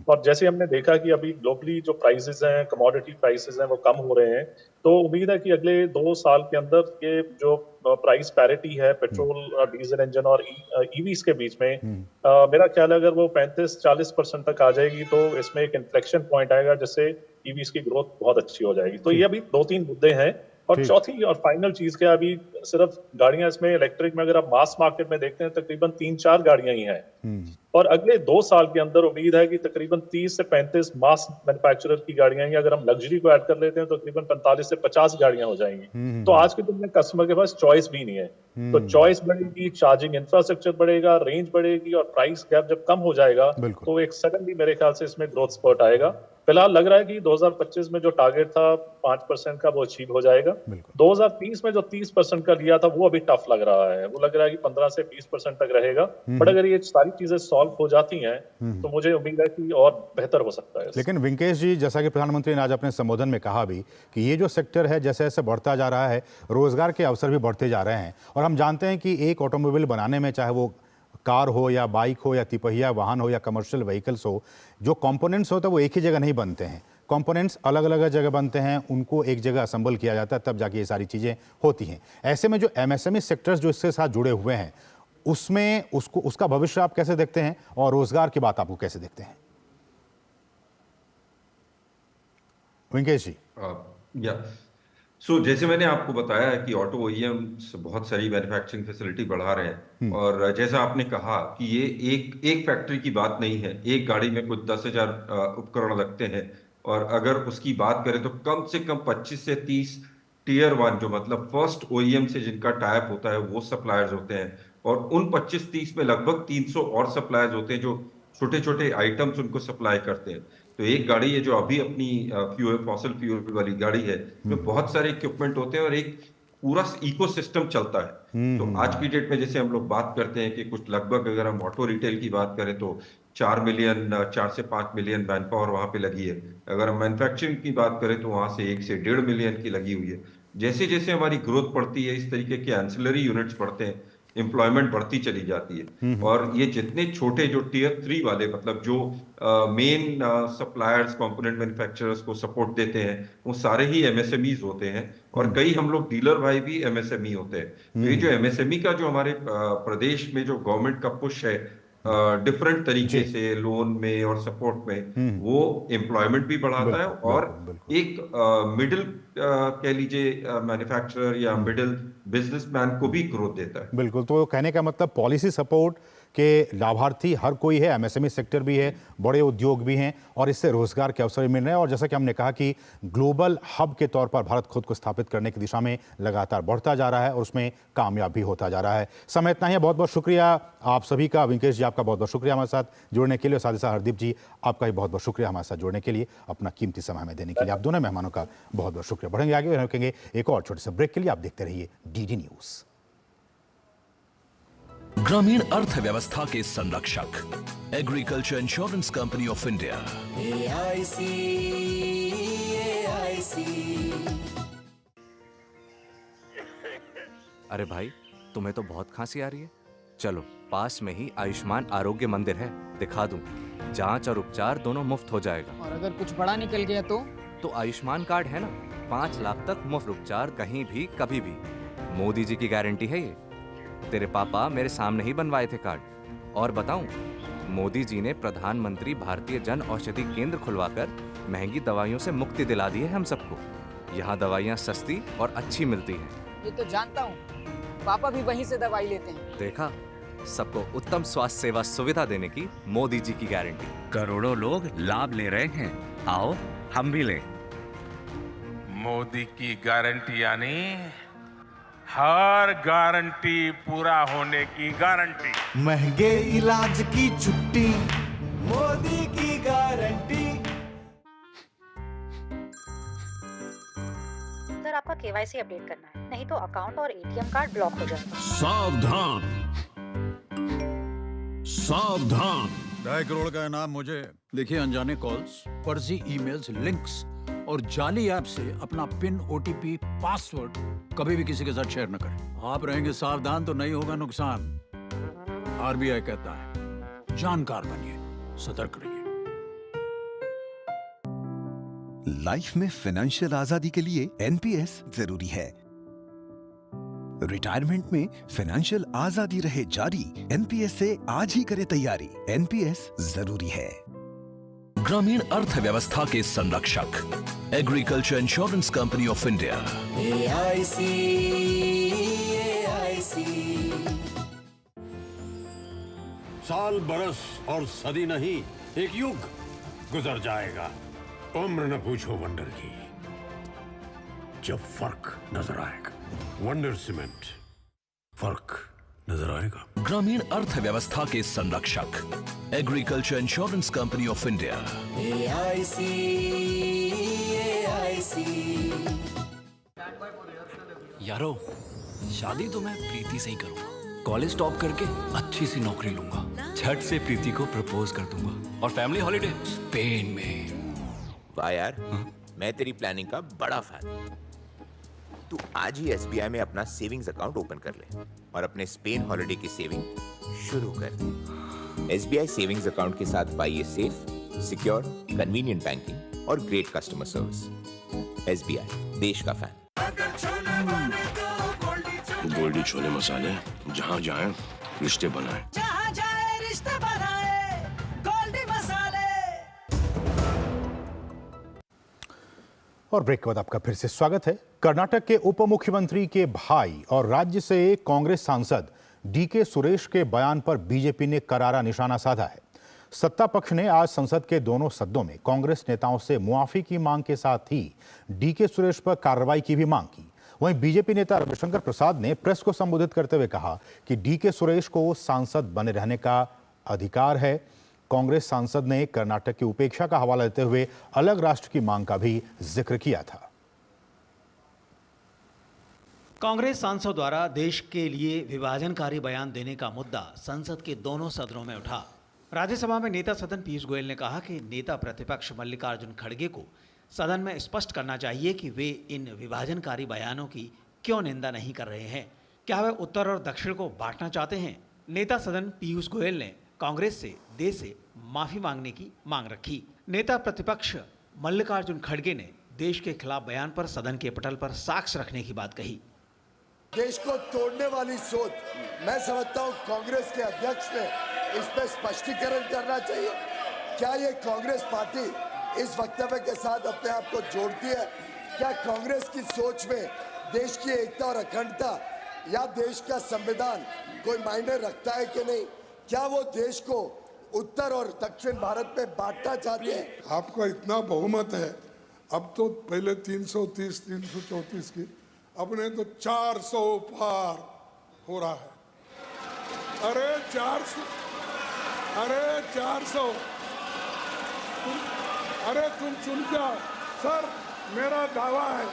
और जैसे हमने देखा कि अभी ग्लोबली जो प्राइसेस हैं, कमोडिटी प्राइसेस हैं, वो कम हो रहे हैं। तो उम्मीद है कि अगले 2 साल के अंदर ये जो प्राइस पैरिटी है पेट्रोल, डीजल इंजन और ईवीज के बीच में, मेरा ख्याल है अगर वो 35-40% तक आ जाएगी तो इसमें एक इन्फ्लेक्शन पॉइंट आएगा जिससे ईवीज की ग्रोथ बहुत अच्छी हो जाएगी। तो ये अभी 2-3 मुद्दे हैं और चौथी और फाइनल चीज क्या, अभी सिर्फ गाड़ियां इसमें इलेक्ट्रिक में अगर आप मास मार्केट में देखते हैं तकरीबन 3-4 गाड़ियां ही हैं, और अगले 2 साल के अंदर उम्मीद है कि तकरीबन 30 से 35 मास मैन्युफैक्चरर की गाड़ियां हैं। अगर हम लग्जरी को ऐड कर लेते हैं तो तकरीबन 45 से 50 गाड़ियां हो जाएंगी। तो आज के दिन में कस्टमर के पास चॉइस भी नहीं है, तो चॉइस बढ़ेगी, चार्जिंग इंफ्रास्ट्रक्चर बढ़ेगा, रेंज बढ़ेगी, और प्राइस गैप जब कम हो जाएगा तो एक सडनली मेरे ख्याल से इसमें ग्रोथ स्पर्ट आएगा। फिलहाल लग रहा है कि 2025 में जो टारगेट था 5% का वो अचीव हो जाएगा। 2030 में जो 30% का लिया था वो अभी टफ लग रहा है, वो लग रहा है कि 15 से 20% तक रहेगा। बट अगर ये सारी चीजें सॉल्व हो जाती हैं तो मुझे उम्मीद है कि और बेहतर हो सकता है। लेकिन विंकेश जी, जैसा कि प्रधानमंत्री ने आज अपने संबोधन में कहा भी कि ये जो सेक्टर है जैसे जैसे बढ़ता जा रहा है, रोजगार के अवसर भी बढ़ते जा रहे हैं, और हम जानते हैं कि एक ऑटोमोबाइल बनाने में, चाहे वो कार हो या बाइक हो या तिपहिया वाहन हो या कमर्शियल व्हीकल्स हो, जो कंपोनेंट्स होते हैं वो एक ही जगह नहीं बनते हैं, कंपोनेंट्स अलग अलग जगह बनते हैं, उनको एक जगह असेंबल किया जाता है, तब जाके ये सारी चीज़ें होती हैं। ऐसे में जो एमएसएमई सेक्टर्स जो इसके साथ जुड़े हुए हैं, उसमें उसका भविष्य आप कैसे देखते हैं, और रोजगार की बात आपको कैसे देखते हैं विंकेश जी? जैसे मैंने आपको बताया है कि ऑटो ओईएम्स बहुत सारी मैन्युफैक्चरिंग फैसिलिटी बढ़ा रहे हैं, और जैसा आपने कहा कि ये एक फैक्ट्री की बात नहीं है, एक गाड़ी में कुछ 10,000 उपकरण लगते हैं, और अगर उसकी बात करें तो कम से कम 25 से 30 टियर 1 जो मतलब फर्स्ट ओईएम से जिनका टाइप होता है वो सप्लायर्स होते हैं, और उन 25-30 में लगभग 300 और सप्लायर्स होते हैं जो छोटे छोटे आइटम्स उनको सप्लाई करते हैं। तो एक गाड़ी है जो अभी अपनी फॉसिल फ्यूल वाली गाड़ी है, में बहुत सारे इक्विपमेंट होते हैं और एक पूरा इकोसिस्टम चलता है। तो आज की डेट में जैसे हम लोग बात करते हैं कि कुछ लगभग अगर हम ऑटो रिटेल की बात करें तो 4 से 5 मिलियन मैन पावर वहां पे लगी है। अगर हम मैन्युफैक्चरिंग की बात करें तो वहां से 1 से 1.5 मिलियन की लगी हुई है। जैसे जैसे हमारी ग्रोथ बढ़ती है, इस तरीके के एंसिलरी यूनिट्स बढ़ते हैं, एम्प्लॉयमेंट बढ़ती चली जाती है। और ये जितने छोटे जो टियर 3 वाले मतलब जो मेन सप्लायर्स कंपोनेंट मैन्युफैक्चरर्स को सपोर्ट देते हैं, वो सारे ही एमएसएमईज होते हैं, और कई हम लोग डीलर भाई भी एमएसएमई होते हैं। तो ये जो एमएसएमई का जो हमारे प्रदेश में जो गवर्नमेंट का पुश है डिफरेंट तरीके से लोन में और सपोर्ट में, वो एम्प्लॉयमेंट भी बढ़ाता है, और एक मिडिल कह लीजिए मैन्युफैक्चरर या मिडिल बिजनेसमैन को भी ग्रोथ देता है। बिल्कुल, तो कहने का मतलब पॉलिसी सपोर्ट के लाभार्थी हर कोई है, एमएसएमई सेक्टर भी है, बड़े उद्योग भी हैं, और इससे रोजगार के अवसर भी मिल रहे हैं। और जैसा कि हमने कहा कि ग्लोबल हब के तौर पर भारत खुद को स्थापित करने की दिशा में लगातार बढ़ता जा रहा है और उसमें कामयाब भी होता जा रहा है। समय इतना ही है, बहुत बहुत शुक्रिया आप सभी का। विंकेश जी, आपका बहुत बहुत शुक्रिया हमारे साथ जुड़ने के लिए, और साथ ही साथ हरदीप जी, आपका भी बहुत बहुत शुक्रिया हमारे साथ जुड़ने के लिए, अपना कीमती समय हमें देने के लिए। आप दोनों मेहमानों का बहुत बहुत शुक्रिया। बढ़ेंगे आगे, रुकेंगे एक और छोटे से ब्रेक के लिए। आप देखते रहिए डीडी न्यूज। ग्रामीण अर्थव्यवस्था के संरक्षक agriculture insurance company of India. AIC अरे भाई, तुम्हें तो बहुत खांसी आ रही है। चलो, पास में ही आयुष्मान आरोग्य मंदिर है, दिखा दूं। जांच और उपचार दोनों मुफ्त हो जाएगा। और अगर कुछ बड़ा निकल गया तो आयुष्मान कार्ड है ना, 5 लाख तक मुफ्त उपचार कहीं भी कभी भी। मोदी जी की गारंटी है ये। तेरे पापा मेरे सामने ही बनवाए थे कार्ड। और बताऊं, मोदी जी ने प्रधानमंत्री भारतीय जन औषधि केंद्र खुलवाकर महंगी दवाइयों से मुक्ति दिला दी है हम सबको। यहाँ दवाइयाँ सस्ती और अच्छी मिलती हैं। ये तो जानता हूँ, पापा भी वहीं से दवाई लेते हैं। देखा, सबको उत्तम स्वास्थ्य सेवा सुविधा देने की मोदी जी की गारंटी। करोड़ों लोग लाभ ले रहे हैं, आओ हम भी लें। मोदी की गारंटी यानी हर गारंटी पूरा होने की गारंटी। महंगे इलाज की छुट्टी, मोदी की गारंटी। सर, आपका केवाईसी अपडेट करना है, नहीं तो अकाउंट और एटीएम कार्ड ब्लॉक हो जाएगा। सावधान सावधान। 2.5 करोड़ का इनाम मुझे। देखिए, अनजाने कॉल्स, फर्जी ईमेल्स, लिंक्स और जाली ऐप से अपना पिन, ओटीपी, पासवर्ड कभी भी किसी के साथ शेयर न करें। आप रहेंगे सावधान तो नहीं होगा नुकसान। आरबीआई कहता है, जानकार बनिए, सतर्क रहिए। लाइफ में फाइनेंशियल आजादी के लिए एनपीएस जरूरी है। रिटायरमेंट में फाइनेंशियल आजादी रहे जारी, एनपीएस से आज ही करें तैयारी। एनपीएस जरूरी है। ग्रामीण अर्थव्यवस्था के संरक्षक agriculture insurance company of India. AIC साल बरस और सदी नहीं, एक युग गुजर जाएगा। उम्र न पूछो वंडर की, जब फर्क नजर आएगा। वंडर सीमेंट, फर्क नजर आएगा। ग्रामीण अर्थव्यवस्था के संरक्षक, agriculture insurance company of India. AIC यारो, शादी तो मैं प्रीति से ही करूंगा। कॉलेज टॉप करके अच्छी सी नौकरी लूंगा, झट से प्रीति को प्रपोज कर दूंगा और फैमिली हॉलिडे स्पेन में। वाह यार, मैं तेरी प्लानिंग का बड़ा फैन हूं। तू आज ही SBI में अपना सेविंग्स अकाउंट ओपन कर ले और अपने स्पेन हॉलिडे की सेविंग शुरू कर दे। SBI सेविंग्स अकाउंट के साथ पाइए सेफ, सिक्योर, कन्वीनियंट बैंकिंग और ग्रेट कस्टमर सर्विस। SBI, देश का फैन। गोल्डी छोले मसाले, जहाँ जाए रिश्ते बनाए। जहाँ जाए रिश्ते बनाए, गोल्डी मसाले। और ब्रेक के बाद आपका फिर से स्वागत है। कर्नाटक के उप मुख्यमंत्री के भाई और राज्य से कांग्रेस सांसद DK सुरेश के बयान पर बीजेपी ने करारा निशाना साधा है। सत्ता पक्ष ने आज संसद के दोनों सदनों में कांग्रेस नेताओं से मुआफी की मांग के साथ ही DK सुरेश पर कार्रवाई की भी मांग की। वहीं बीजेपी नेता रविशंकर प्रसाद ने प्रेस को संबोधित करते हुए कहा कि DK सुरेश को सांसद बने रहने का अधिकार है। कांग्रेस सांसद ने कर्नाटक की उपेक्षा का हवाला देते हुए अलग राष्ट्र की मांग का भी जिक्र किया था। कांग्रेस सांसद द्वारा देश के लिए विभाजनकारी बयान देने का मुद्दा संसद के दोनों सदनों में उठा। राज्यसभा में नेता सदन पीयूष गोयल ने कहा कि नेता प्रतिपक्ष मल्लिकार्जुन खड़गे को सदन में स्पष्ट करना चाहिए कि वे इन विभाजनकारी बयानों की क्यों निंदा नहीं कर रहे हैं। क्या वे उत्तर और दक्षिण को बांटना चाहते हैं? नेता सदन पीयूष गोयल ने कांग्रेस से देश से माफी मांगने की मांग रखी। नेता प्रतिपक्ष मल्लिकार्जुन खड़गे ने देश के खिलाफ बयान पर सदन के पटल पर साक्ष्य रखने की बात कही। देश को तोड़ने वाली सोच, मैं समझता हूं कांग्रेस के अध्यक्ष ने इस पर स्पष्टीकरण करना चाहिए। क्या ये कांग्रेस पार्टी इस वक्तव्य के साथ अपने आप को जोड़ती है? क्या कांग्रेस की सोच में देश की एकता और अखंडता या देश का संविधान कोई मायने रखता है कि नहीं? क्या वो देश को उत्तर और दक्षिण भारत में बांटना चाहते हैं? आपका इतना बहुमत है, अब तो पहले 330, 334 की, अपने तो 400 पार हो रहा है। अरे 400, अरे 400, अरे तुम चुन के आओ सर, मेरा दावा है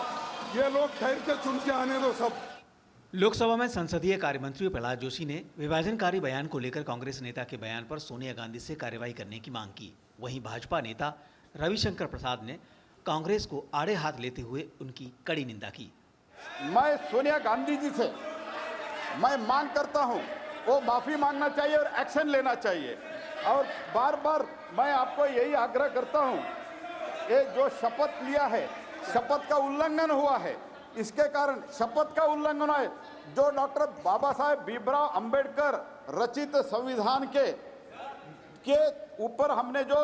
ये लोग ठहर के चुन के आने दो सब। लोकसभा में संसदीय कार्य मंत्री प्रहलाद जोशी ने विभाजनकारी बयान को लेकर कांग्रेस नेता के बयान पर सोनिया गांधी से कार्रवाई करने की मांग की। वहीं भाजपा नेता रविशंकर प्रसाद ने कांग्रेस को आड़े हाथ लेते हुए उनकी कड़ी निंदा की। मैं सोनिया गांधी जी से मैं मांग करता हूं, वो माफी मांगना चाहिए और एक्शन लेना चाहिए। और बार बार मैं आपको यही आग्रह करता हूं, ये जो शपथ लिया है, शपथ का उल्लंघन हुआ है। इसके कारण शपथ का उल्लंघन है। जो डॉक्टर बाबा साहेब भीमराव अंबेडकर रचित संविधान के ऊपर हमने जो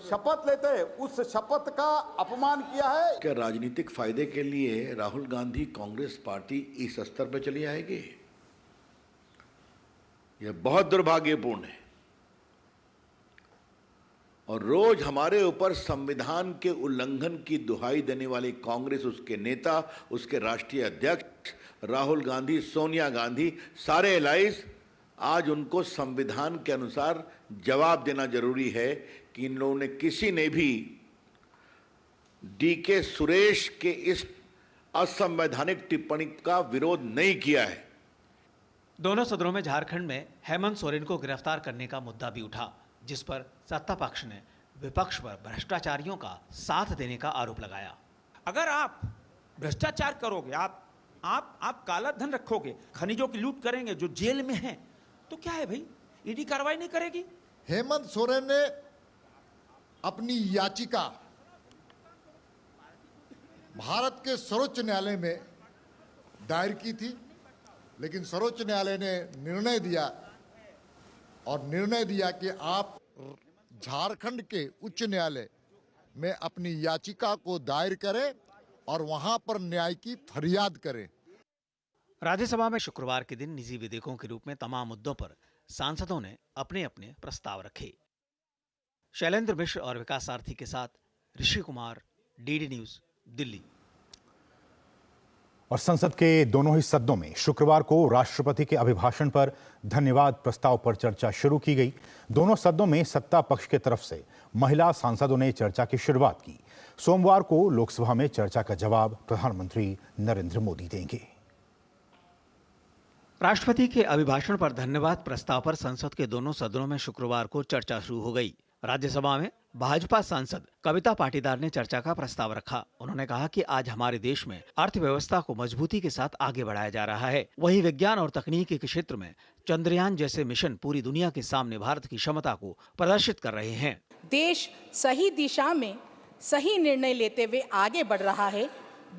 शपथ लेते हैं, उस शपथ का अपमान किया है। क्या राजनीतिक फायदे के लिए राहुल गांधी कांग्रेस पार्टी इस स्तर पर चली आएगी? यह बहुत दुर्भाग्यपूर्ण है। और रोज हमारे ऊपर संविधान के उल्लंघन की दुहाई देने वाली कांग्रेस, उसके नेता, उसके राष्ट्रीय अध्यक्ष राहुल गांधी, सोनिया गांधी, सारे एलाइज, आज उनको संविधान के अनुसार जवाब देना जरूरी है कि इन लोगों ने किसी ने भी DK सुरेश के इस असंवैधानिक टिप्पणी का विरोध नहीं किया है। दोनों सदनों में झारखंड में हेमंत सोरेन को गिरफ्तार करने का मुद्दा भी उठा, जिस पर सत्ता पक्ष ने विपक्ष पर भ्रष्टाचारियों का साथ देने का आरोप लगाया। अगर आप भ्रष्टाचार करोगे, आप काला धन रखोगे, खनिजों की लूट करेंगे, जो जेल में हैं, तो क्या है भाई, ईडी कार्रवाई नहीं करेगी? हेमंत सोरेन ने अपनी याचिका भारत के सर्वोच्च न्यायालय में दायर की थी, लेकिन सर्वोच्च न्यायालय ने निर्णय दिया कि आप झारखंड के उच्च न्यायालय में अपनी याचिका को दायर करे और वहां पर न्याय की फरियाद करे। राज्यसभा में शुक्रवार के दिन निजी विधेयकों के रूप में तमाम मुद्दों पर सांसदों ने अपने अपने प्रस्ताव रखे। शैलेंद्र मिश्र और विकास सारथी के साथ ऋषि कुमार, डीडी न्यूज, दिल्ली। और संसद के दोनों ही सदनों में शुक्रवार को राष्ट्रपति के अभिभाषण पर धन्यवाद प्रस्ताव पर चर्चा शुरू की गई। दोनों सदनों में सत्ता पक्ष की तरफ से महिला सांसदों ने चर्चा की शुरुआत की। सोमवार को लोकसभा में चर्चा का जवाब प्रधानमंत्री नरेंद्र मोदी देंगे। राष्ट्रपति के अभिभाषण पर धन्यवाद प्रस्ताव पर संसद के दोनों सदनों में शुक्रवार को चर्चा शुरू हो गई। राज्यसभा में भाजपा सांसद कविता पाटीदार ने चर्चा का प्रस्ताव रखा। उन्होंने कहा कि आज हमारे देश में अर्थव्यवस्था को मजबूती के साथ आगे बढ़ाया जा रहा है। वहीं विज्ञान और तकनीकी के क्षेत्र में चंद्रयान जैसे मिशन पूरी दुनिया के सामने भारत की क्षमता को प्रदर्शित कर रहे हैं। देश सही दिशा में सही निर्णय लेते हुए आगे बढ़ रहा है।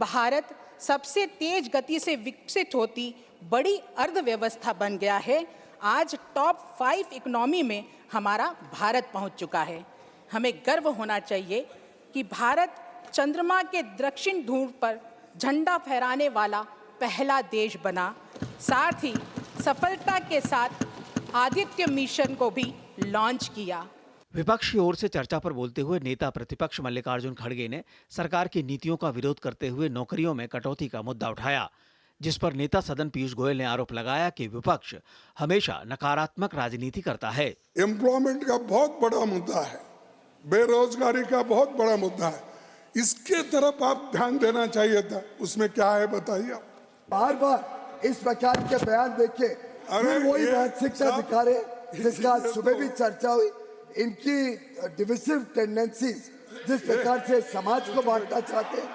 भारत सबसे तेज गति से विकसित होती बड़ी अर्थव्यवस्था बन गया है। आज टॉप 5 इकोनॉमी में हमारा भारत पहुंच चुका है। हमें गर्व होना चाहिए कि भारत चंद्रमा के दक्षिण ध्रुव पर झंडा फहराने वाला पहला देश बना। साथ ही सफलता के साथ आदित्य मिशन को भी लॉन्च किया। विपक्ष की ओर से चर्चा पर बोलते हुए नेता प्रतिपक्ष मल्लिकार्जुन खड़गे ने सरकार की नीतियों का विरोध करते हुए नौकरियों में कटौती का मुद्दा उठाया, जिस पर नेता सदन पीयूष गोयल ने आरोप लगाया कि विपक्ष हमेशा नकारात्मक राजनीति करता है। एम्प्लॉयमेंट का बहुत बड़ा मुद्दा है, बेरोजगारी का बहुत बड़ा मुद्दा है, इसके तरफ आप ध्यान देना चाहिए था। उसमें क्या है बताइए आप। बार बार इस प्रकार के बयान देखिए, अरे वही मानसिकता दिखा रहे जिसका सुबह भी चर्चा हुई। इनकी डिविसिव टेंडेंसीज, जिस प्रकार से समाज को बांटना चाहते हैं,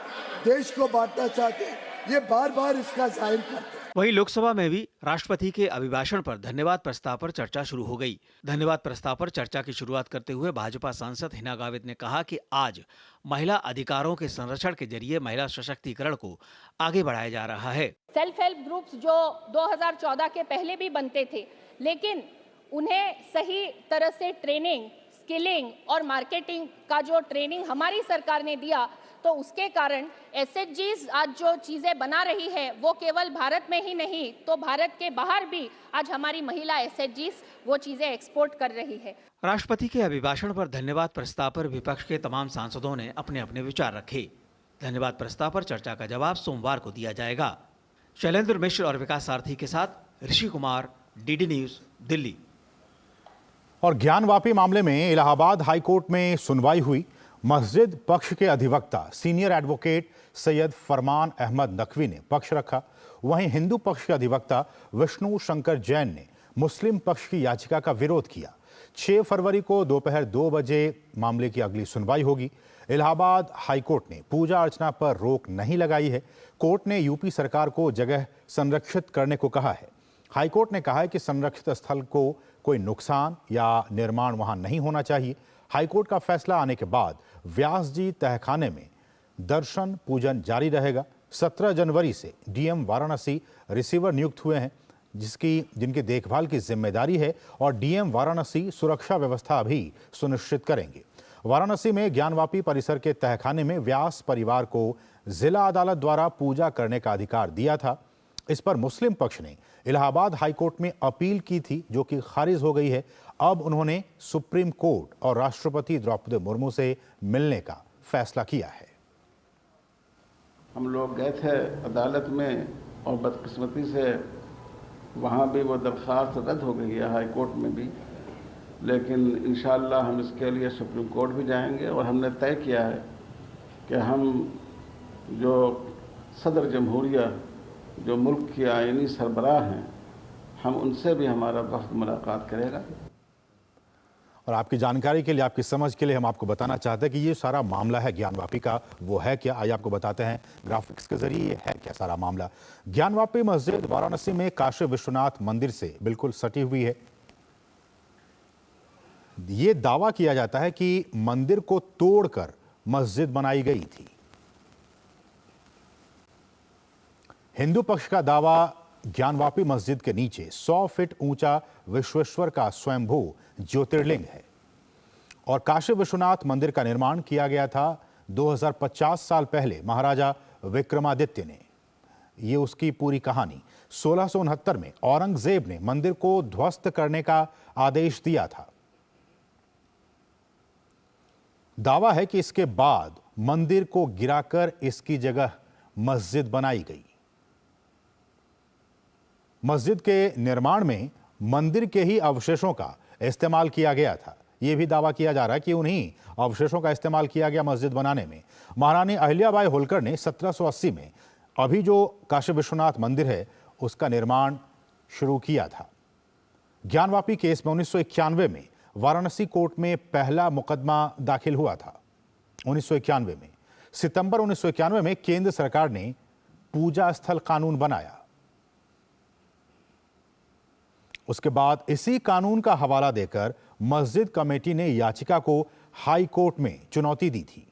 देश को बांटना चाहते हैं, ये बार बार इसका जाहिर करते हैं। वहीं लोकसभा में भी राष्ट्रपति के अभिभाषण पर धन्यवाद प्रस्ताव पर चर्चा शुरू हो गई। धन्यवाद प्रस्ताव पर चर्चा की शुरुआत करते हुए भाजपा सांसद हिना गावित ने कहा कि आज महिला अधिकारों के संरक्षण के जरिए महिला सशक्तिकरण को आगे बढ़ाया जा रहा है। सेल्फ हेल्प ग्रुप्स जो 2014 के पहले भी बनते थे, लेकिन उन्हें सही तरह से ट्रेनिंग, स्किलिंग और मार्केटिंग का जो ट्रेनिंग हमारी सरकार ने दिया, तो उसके कारण एसएचजीज आज जो चीजें बना रही है वो केवल भारत में ही नहीं तो भारत के बाहर भी आज हमारी महिला एसएचजीज वो चीजें एक्सपोर्ट कर रही है। राष्ट्रपति के अभिभाषण पर धन्यवाद प्रस्ताव पर विपक्ष के तमाम सांसदों ने अपने अपने विचार रखे। धन्यवाद प्रस्ताव पर चर्चा का जवाब सोमवार को दिया जाएगा। शैलेंद्र मिश्र और विकास सारथी के साथ ऋषि कुमार, डीडी न्यूज, दिल्ली। और ज्ञानवापी मामले में इलाहाबाद हाईकोर्ट में सुनवाई हुई। मस्जिद पक्ष के अधिवक्ता सीनियर एडवोकेट सैयद फरमान अहमद नकवी ने पक्ष रखा। वहीं हिंदू पक्ष के अधिवक्ता विष्णु शंकर जैन ने मुस्लिम पक्ष की याचिका का विरोध किया। 6 फरवरी को दोपहर 2 बजे मामले की अगली सुनवाई होगी। इलाहाबाद हाईकोर्ट ने पूजा अर्चना पर रोक नहीं लगाई है। कोर्ट ने यूपी सरकार को जगह संरक्षित करने को कहा है। हाईकोर्ट ने कहा है कि संरक्षित स्थल को कोई नुकसान या निर्माण वहां नहीं होना चाहिए। हाईकोर्ट का फैसला आने के बाद व्यास जी तहखाने में दर्शन पूजन जारी रहेगा। 17 जनवरी से डीएम वाराणसी रिसीवर नियुक्त हुए हैं, जिनकी देखभाल की जिम्मेदारी है और डीएम वाराणसी सुरक्षा व्यवस्था भी सुनिश्चित करेंगे। वाराणसी में ज्ञानवापी परिसर के तहखाने में व्यास परिवार को जिला अदालत द्वारा पूजा करने का अधिकार दिया था। इस पर मुस्लिम पक्ष ने इलाहाबाद हाईकोर्ट में अपील की थी, जो कि खारिज हो गई है। अब उन्होंने सुप्रीम कोर्ट और राष्ट्रपति द्रौपदी मुर्मू से मिलने का फैसला किया है। हम लोग गए थे अदालत में और बदकिस्मती से वहाँ भी वो दरख्वास्त रद्द हो गई है, हाई कोर्ट में भी। लेकिन इंशाअल्लाह हम इसके लिए सुप्रीम कोर्ट भी जाएंगे और हमने तय किया है कि हम जो सदर जमहूरिया, जो मुल्क के आईनी सरबराह हैं, हम उनसे भी हमारा वक्त मुलाकात करेगा। और आपकी जानकारी के लिए, आपकी समझ के लिए हम आपको बताना चाहते हैं कि ये सारा मामला है ज्ञानवापी का, वो है क्या, आइए आपको बताते हैं ग्राफिक्स के जरिए ये है क्या सारा मामला। ज्ञानवापी मस्जिद वाराणसी में काशी विश्वनाथ मंदिर से बिल्कुल सटी हुई है। ये दावा किया जाता है कि मंदिर को तोड़कर मस्जिद बनाई गई थी। हिंदू पक्ष का दावा ज्ञानवापी मस्जिद के नीचे 100 फीट ऊंचा विश्वेश्वर का स्वयंभू ज्योतिर्लिंग है। और काशी विश्वनाथ मंदिर का निर्माण किया गया था 2050 साल पहले महाराजा विक्रमादित्य ने। ये उसकी पूरी कहानी। 1669 में औरंगजेब ने मंदिर को ध्वस्त करने का आदेश दिया था। दावा है कि इसके बाद मंदिर को गिराकर इसकी जगह मस्जिद बनाई गई। मस्जिद के निर्माण में मंदिर के ही अवशेषों का इस्तेमाल किया गया था। यह भी दावा किया जा रहा है कि उन्हीं अवशेषों का इस्तेमाल किया गया मस्जिद बनाने में। महारानी अहिल्याबाई होलकर ने 1780 में अभी जो काशी विश्वनाथ मंदिर है उसका निर्माण शुरू किया था। ज्ञानवापी केस में 1991 में वाराणसी कोर्ट में पहला मुकदमा दाखिल हुआ था। 1991 में सितंबर 1991 में केंद्र सरकार ने पूजा स्थल कानून बनाया। उसके बाद इसी कानून का हवाला देकर मस्जिद कमेटी ने याचिका को हाई कोर्ट में चुनौती दी थी।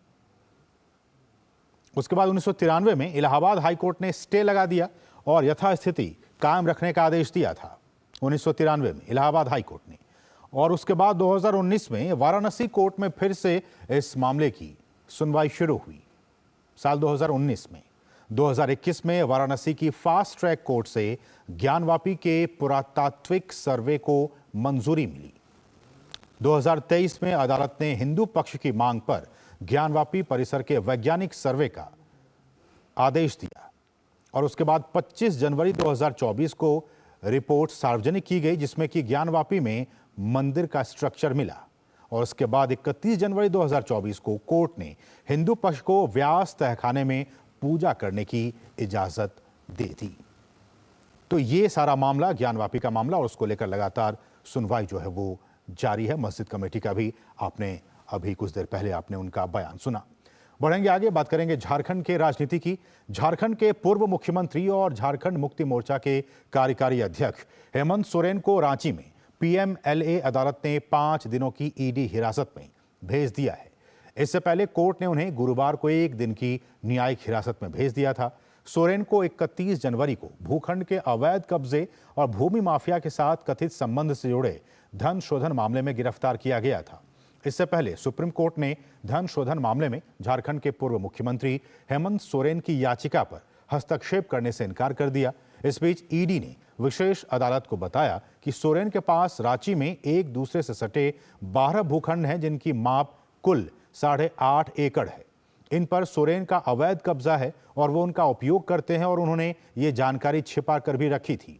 उसके बाद 1993 में इलाहाबाद हाई कोर्ट ने स्टे लगा दिया और यथास्थिति कायम रखने का आदेश दिया था। 1993 में इलाहाबाद हाई कोर्ट ने, और उसके बाद 2019 में वाराणसी कोर्ट में फिर से इस मामले की सुनवाई शुरू हुई। साल 2019 में 2021 में वाराणसी की फास्ट ट्रैक कोर्ट से ज्ञानवापी के पुरातात्विक सर्वे को मंजूरी मिली। 2023 में अदालत ने हिंदू पक्ष की मांग पर ज्ञानवापी परिसर के वैज्ञानिक सर्वे का आदेश दिया और उसके बाद 25 जनवरी 2024 को रिपोर्ट सार्वजनिक की गई, जिसमें कि ज्ञानवापी में मंदिर का स्ट्रक्चर मिला। और उसके बाद 31 जनवरी 2024 को कोर्ट ने हिंदू पक्ष को व्यास तहखाने में पूजा करने की इजाजत दे दी। तो ये सारा मामला ज्ञानवापी का मामला, और उसको लेकर लगातार सुनवाई जो है वो जारी है। मस्जिद कमेटी का भी आपने अभी कुछ देर पहले आपने उनका बयान सुना। बढ़ेंगे आगे, बात करेंगे झारखंड के राजनीति की। झारखंड के पूर्व मुख्यमंत्री और झारखंड मुक्ति मोर्चा के कार्यकारी अध्यक्ष हेमंत सोरेन को रांची में पीएमएलए अदालत ने 5 दिनों की ईडी हिरासत में भेज दिया है। इससे पहले कोर्ट ने उन्हें गुरुवार को 1 दिन की न्यायिक हिरासत में भेज दिया था। सोरेन को 31 जनवरी को भूखंड के अवैध कब्जे और भूमि माफिया के साथ कथित संबंध से जुड़े धन शोधन मामले में गिरफ्तार किया गया था। इससे पहले सुप्रीम कोर्ट ने धन शोधन मामले में झारखंड के पूर्व मुख्यमंत्री हेमंत सोरेन की याचिका पर हस्तक्षेप करने से इनकार कर दिया। इस बीच ईडी ने विशेष अदालत को बताया कि सोरेन के पास रांची में एक दूसरे से सटे 12 भूखंड हैं, जिनकी माप कुल 8.5 एकड़ है। इन पर सोरेन का अवैध कब्जा है और वो उनका उपयोग करते हैं, और उन्होंने ये जानकारी छिपा कर भी रखी थी।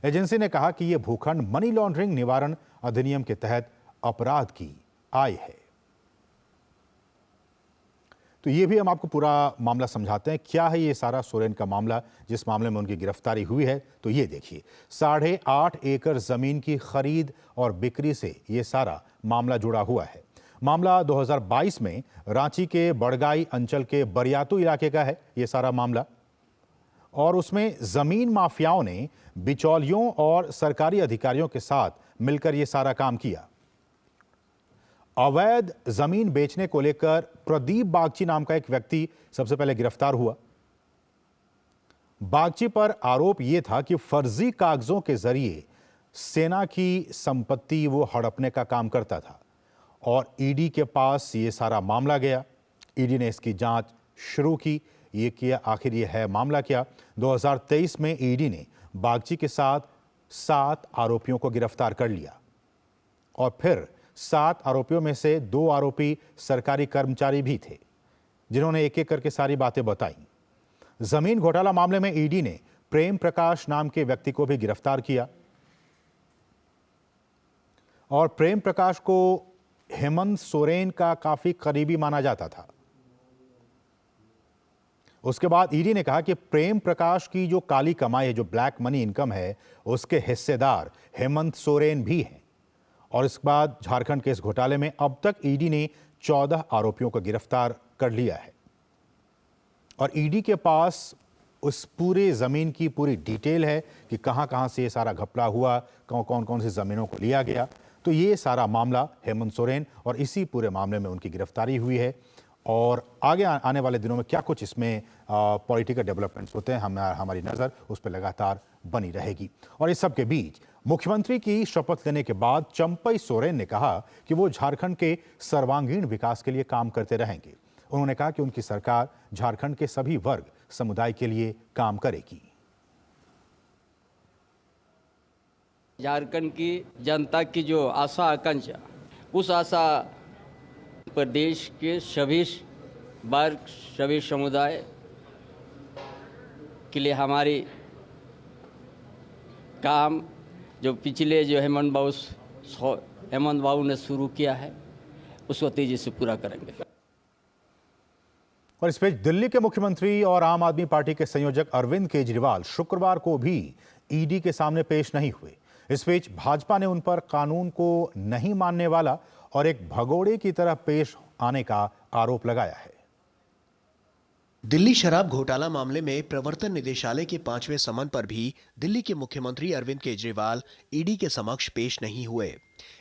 एजेंसी ने कहा कि ये भूखंड मनी लॉन्ड्रिंग निवारण अधिनियम के तहत अपराध की आय है। तो ये भी हम आपको पूरा मामला समझाते हैं। क्या है ये सारा सोरेन का मामला जिस मामले में उनकी गिरफ्तारी हुई है? तो ये देखिए, 8.5 एकड़ जमीन की खरीद और बिक्री से ये सारा मामला जुड़ा हुआ है। मामला 2022 में रांची के बड़गाई अंचल के बरियातू इलाके का है ये सारा मामला, और उसमें जमीन माफियाओं ने बिचौलियों और सरकारी अधिकारियों के साथ मिलकर ये सारा काम किया। अवैध जमीन बेचने को लेकर प्रदीप बागची नाम का एक व्यक्ति सबसे पहले गिरफ्तार हुआ। बागची पर आरोप यह था कि फर्जी कागजों के जरिए सेना की संपत्ति वो हड़पने का काम करता था, और ईडी के पास ये सारा मामला गया। ईडी ने इसकी जांच शुरू की। ये किया, आखिर ये है मामला क्या? 2023 में ईडी ने बागची के साथ 7 आरोपियों को गिरफ्तार कर लिया, और फिर 7 आरोपियों में से 2 आरोपी सरकारी कर्मचारी भी थे, जिन्होंने एक एक करके सारी बातें बताई। जमीन घोटाला मामले में ईडी ने प्रेम प्रकाश नाम के व्यक्ति को भी गिरफ्तार किया, और प्रेम प्रकाश को हेमंत सोरेन का काफी करीबी माना जाता था। उसके बाद ईडी ने कहा कि प्रेम प्रकाश की जो काली कमाई है, जो ब्लैक मनी इनकम है, उसके हिस्सेदार हेमंत सोरेन भी हैं। और इसके बाद झारखंड के इस घोटाले में अब तक ईडी ने 14 आरोपियों को गिरफ्तार कर लिया है, और ईडी के पास उस पूरे जमीन की पूरी डिटेल है कि कहां कहां से ये सारा घपला हुआ, कौन कौन सी जमीनों को लिया गया। तो ये सारा मामला हेमंत सोरेन, और इसी पूरे मामले में उनकी गिरफ्तारी हुई है। और आगे आने वाले दिनों में क्या कुछ इसमें पॉलिटिकल डेवलपमेंट्स होते हैं, हमारी नज़र उस पर लगातार बनी रहेगी। और इस सब के बीच मुख्यमंत्री की शपथ लेने के बाद चंपई सोरेन ने कहा कि वो झारखंड के सर्वांगीण विकास के लिए काम करते रहेंगे। उन्होंने कहा कि उनकी सरकार झारखंड के सभी वर्ग समुदाय के लिए काम करेगी। झारखंड की जनता की जो आशा आकांक्षा, उस आशा प्रदेश के सभी वर्ग, सभी समुदाय के लिए हमारी काम जो पिछले जो हेमंत बाबू ने शुरू किया है उसको तेजी से पूरा करेंगे। और इस बीच दिल्ली के मुख्यमंत्री और आम आदमी पार्टी के संयोजक अरविंद केजरीवाल शुक्रवार को भी ईडी के सामने पेश नहीं हुए। इस बीच भाजपा ने उन पर कानून को नहीं मानने वाला और एक भगोड़े की तरह पेश आने का आरोप लगाया है। दिल्ली शराब घोटाला मामले में प्रवर्तन निदेशालय के 5वें समन पर भी दिल्ली के मुख्यमंत्री अरविंद केजरीवाल ईडी के समक्ष पेश नहीं हुए।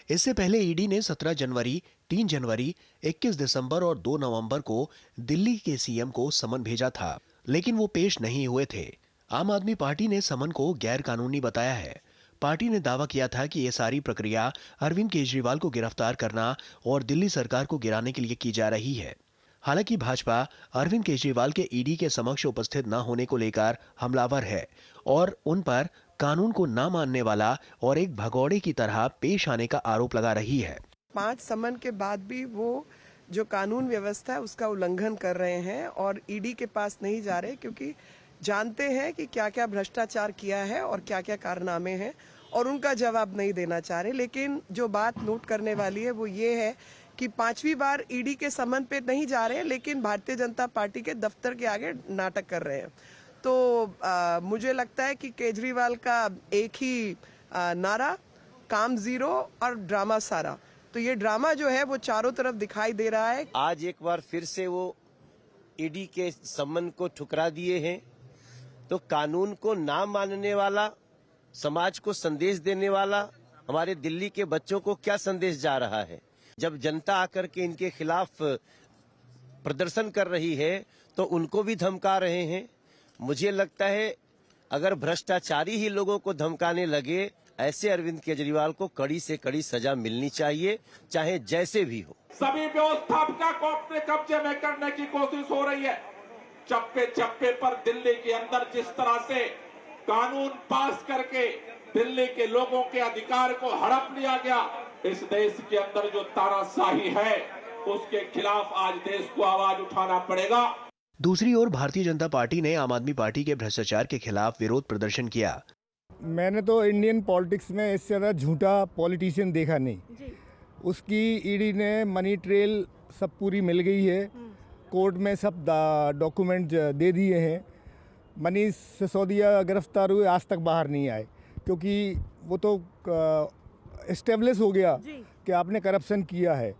इससे पहले ईडी ने 17 जनवरी, 3 जनवरी, 21 दिसंबर और 2 नवंबर को दिल्ली के सीएम को समन भेजा था, लेकिन वो पेश नहीं हुए थे। आम आदमी पार्टी ने समन को गैर कानूनी बताया है। पार्टी ने दावा किया था कि ये सारी प्रक्रिया अरविंद केजरीवाल को गिरफ्तार करना और दिल्ली सरकार को गिराने के लिए की जा रही है। हालांकि भाजपा अरविंद केजरीवाल के ईडी के समक्ष उपस्थित न होने को लेकर हमलावर है और उन पर कानून को न मानने वाला और एक भगोड़े की तरह पेश आने का आरोप लगा रही है। 5 समन के बाद भी वो जो कानून व्यवस्था है उसका उल्लंघन कर रहे हैं और ईडी के पास नहीं जा रहे, क्योंकि जानते हैं कि क्या क्या भ्रष्टाचार किया है और क्या क्या कारनामे हैं और उनका जवाब नहीं देना चाह रहे। लेकिन जो बात नोट करने वाली है वो ये है कि 5वीं बार ईडी के समन पे नहीं जा रहे हैं, लेकिन भारतीय जनता पार्टी के दफ्तर के आगे नाटक कर रहे हैं। तो मुझे लगता है कि केजरीवाल का एक ही नारा, काम जीरो और ड्रामा सारा। तो ये ड्रामा जो है वो चारों तरफ दिखाई दे रहा है। आज एक बार फिर से वो ईडी के समन को ठुकरा दिए हैं। तो कानून को ना मानने वाला, समाज को संदेश देने वाला हमारे दिल्ली के बच्चों को क्या संदेश जा रहा है? जब जनता आकर के इनके खिलाफ प्रदर्शन कर रही है तो उनको भी धमका रहे हैं। मुझे लगता है अगर भ्रष्टाचारी ही लोगों को धमकाने लगे, ऐसे अरविंद केजरीवाल को कड़ी से कड़ी सजा मिलनी चाहिए, चाहे जैसे भी हो। सभी व्यवस्थापिका को अपने कब्जे में करने की कोशिश हो रही है। चप्पे चप्पे पर दिल्ली के अंदर जिस तरह से कानून पास करके दिल्ली के लोगों के अधिकार को हड़प लिया गया, इस देश के अंदर जो तानाशाही है उसके खिलाफ आज देश को आवाज उठाना पड़ेगा। दूसरी ओर भारतीय जनता पार्टी ने आम आदमी पार्टी के भ्रष्टाचार के खिलाफ विरोध प्रदर्शन किया। मैंने तो इंडियन पॉलिटिक्स में इससे ज़्यादा झूठा पॉलिटिशियन देखा नहीं। उसकी ईडी ने मनी ट्रेल सब पूरी मिल गई है, कोर्ट में सब डॉक्यूमेंट दे दिए हैं। मनीष सिसोदिया गिरफ्तार हुए, आज तक बाहर नहीं आए, क्योंकि वो तो एस्टेब्लिश हो गया कि आपने करप्शन किया है।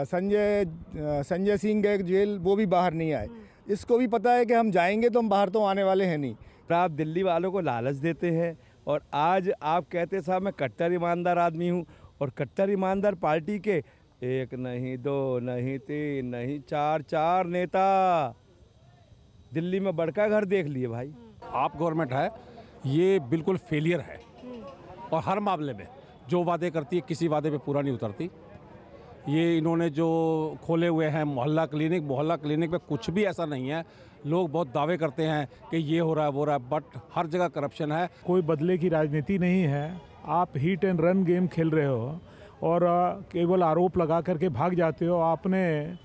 संजय सिंह गए जेल, वो भी बाहर नहीं आए। इसको भी पता है कि हम जाएंगे तो हम बाहर तो आने वाले हैं नहीं। आप दिल्ली वालों को लालच देते हैं और आज आप कहते साहब मैं कट्टर ईमानदार आदमी हूँ, और कट्टर ईमानदार पार्टी के 1 नहीं 2 नहीं 3 नहीं 4 नेता दिल्ली में बड़का घर देख लिए भाई। आप गवर्नमेंट है ये बिल्कुल फेलियर है और हर मामले में जो वादे करती है किसी वादे पे पूरा नहीं उतरती। ये इन्होंने जो खोले हुए हैं मोहल्ला क्लिनिक में कुछ भी ऐसा नहीं है। लोग बहुत दावे करते हैं कि ये हो रहा है वो रहा है, बट हर जगह करप्शन है। कोई बदले की राजनीति नहीं है। आप हिट एंड रन गेम खेल रहे हो और केवल आरोप लगा करके भाग जाते हो। आपने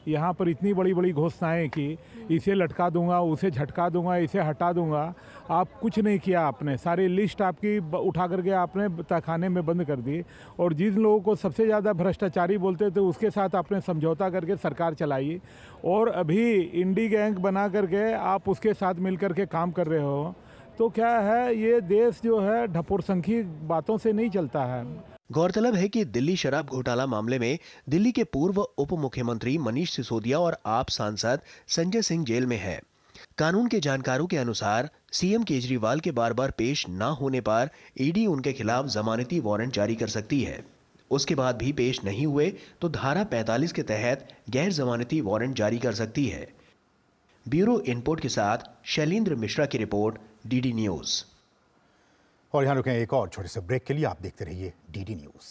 यहाँ पर इतनी बड़ी बड़ी घोषणाएं की, इसे लटका दूंगा, उसे झटका दूंगा, इसे हटा दूंगा। आप कुछ नहीं किया। आपने सारी लिस्ट आपकी उठा करके आपने तहखाने में बंद कर दी, और जिन लोगों को सबसे ज़्यादा भ्रष्टाचारी बोलते थे उसके साथ आपने समझौता करके सरकार चलाई, और अभी इंडी गैंग बना करके आप उसके साथ मिल करके काम कर रहे हो। तो क्या है, ये देश जो है ढपोरसंखी बातों से नहीं चलता है। गौरतलब है कि दिल्ली शराब घोटाला मामले में दिल्ली के पूर्व उप मुख्यमंत्री मनीष सिसोदिया और आप सांसद संजय सिंह जेल में है। कानून के जानकारों के अनुसार सीएम केजरीवाल के बार बार पेश न होने पर ईडी उनके खिलाफ जमानती वारंट जारी कर सकती है। उसके बाद भी पेश नहीं हुए तो धारा 45 के तहत गैर जमानती वारंट जारी कर सकती है। ब्यूरो इनपुट के साथ शैलेंद्र मिश्रा की रिपोर्ट, डीडी न्यूज। और यहाँ रुकें एक और छोटे से ब्रेक के लिए। आप देखते रहिए डीडी न्यूज।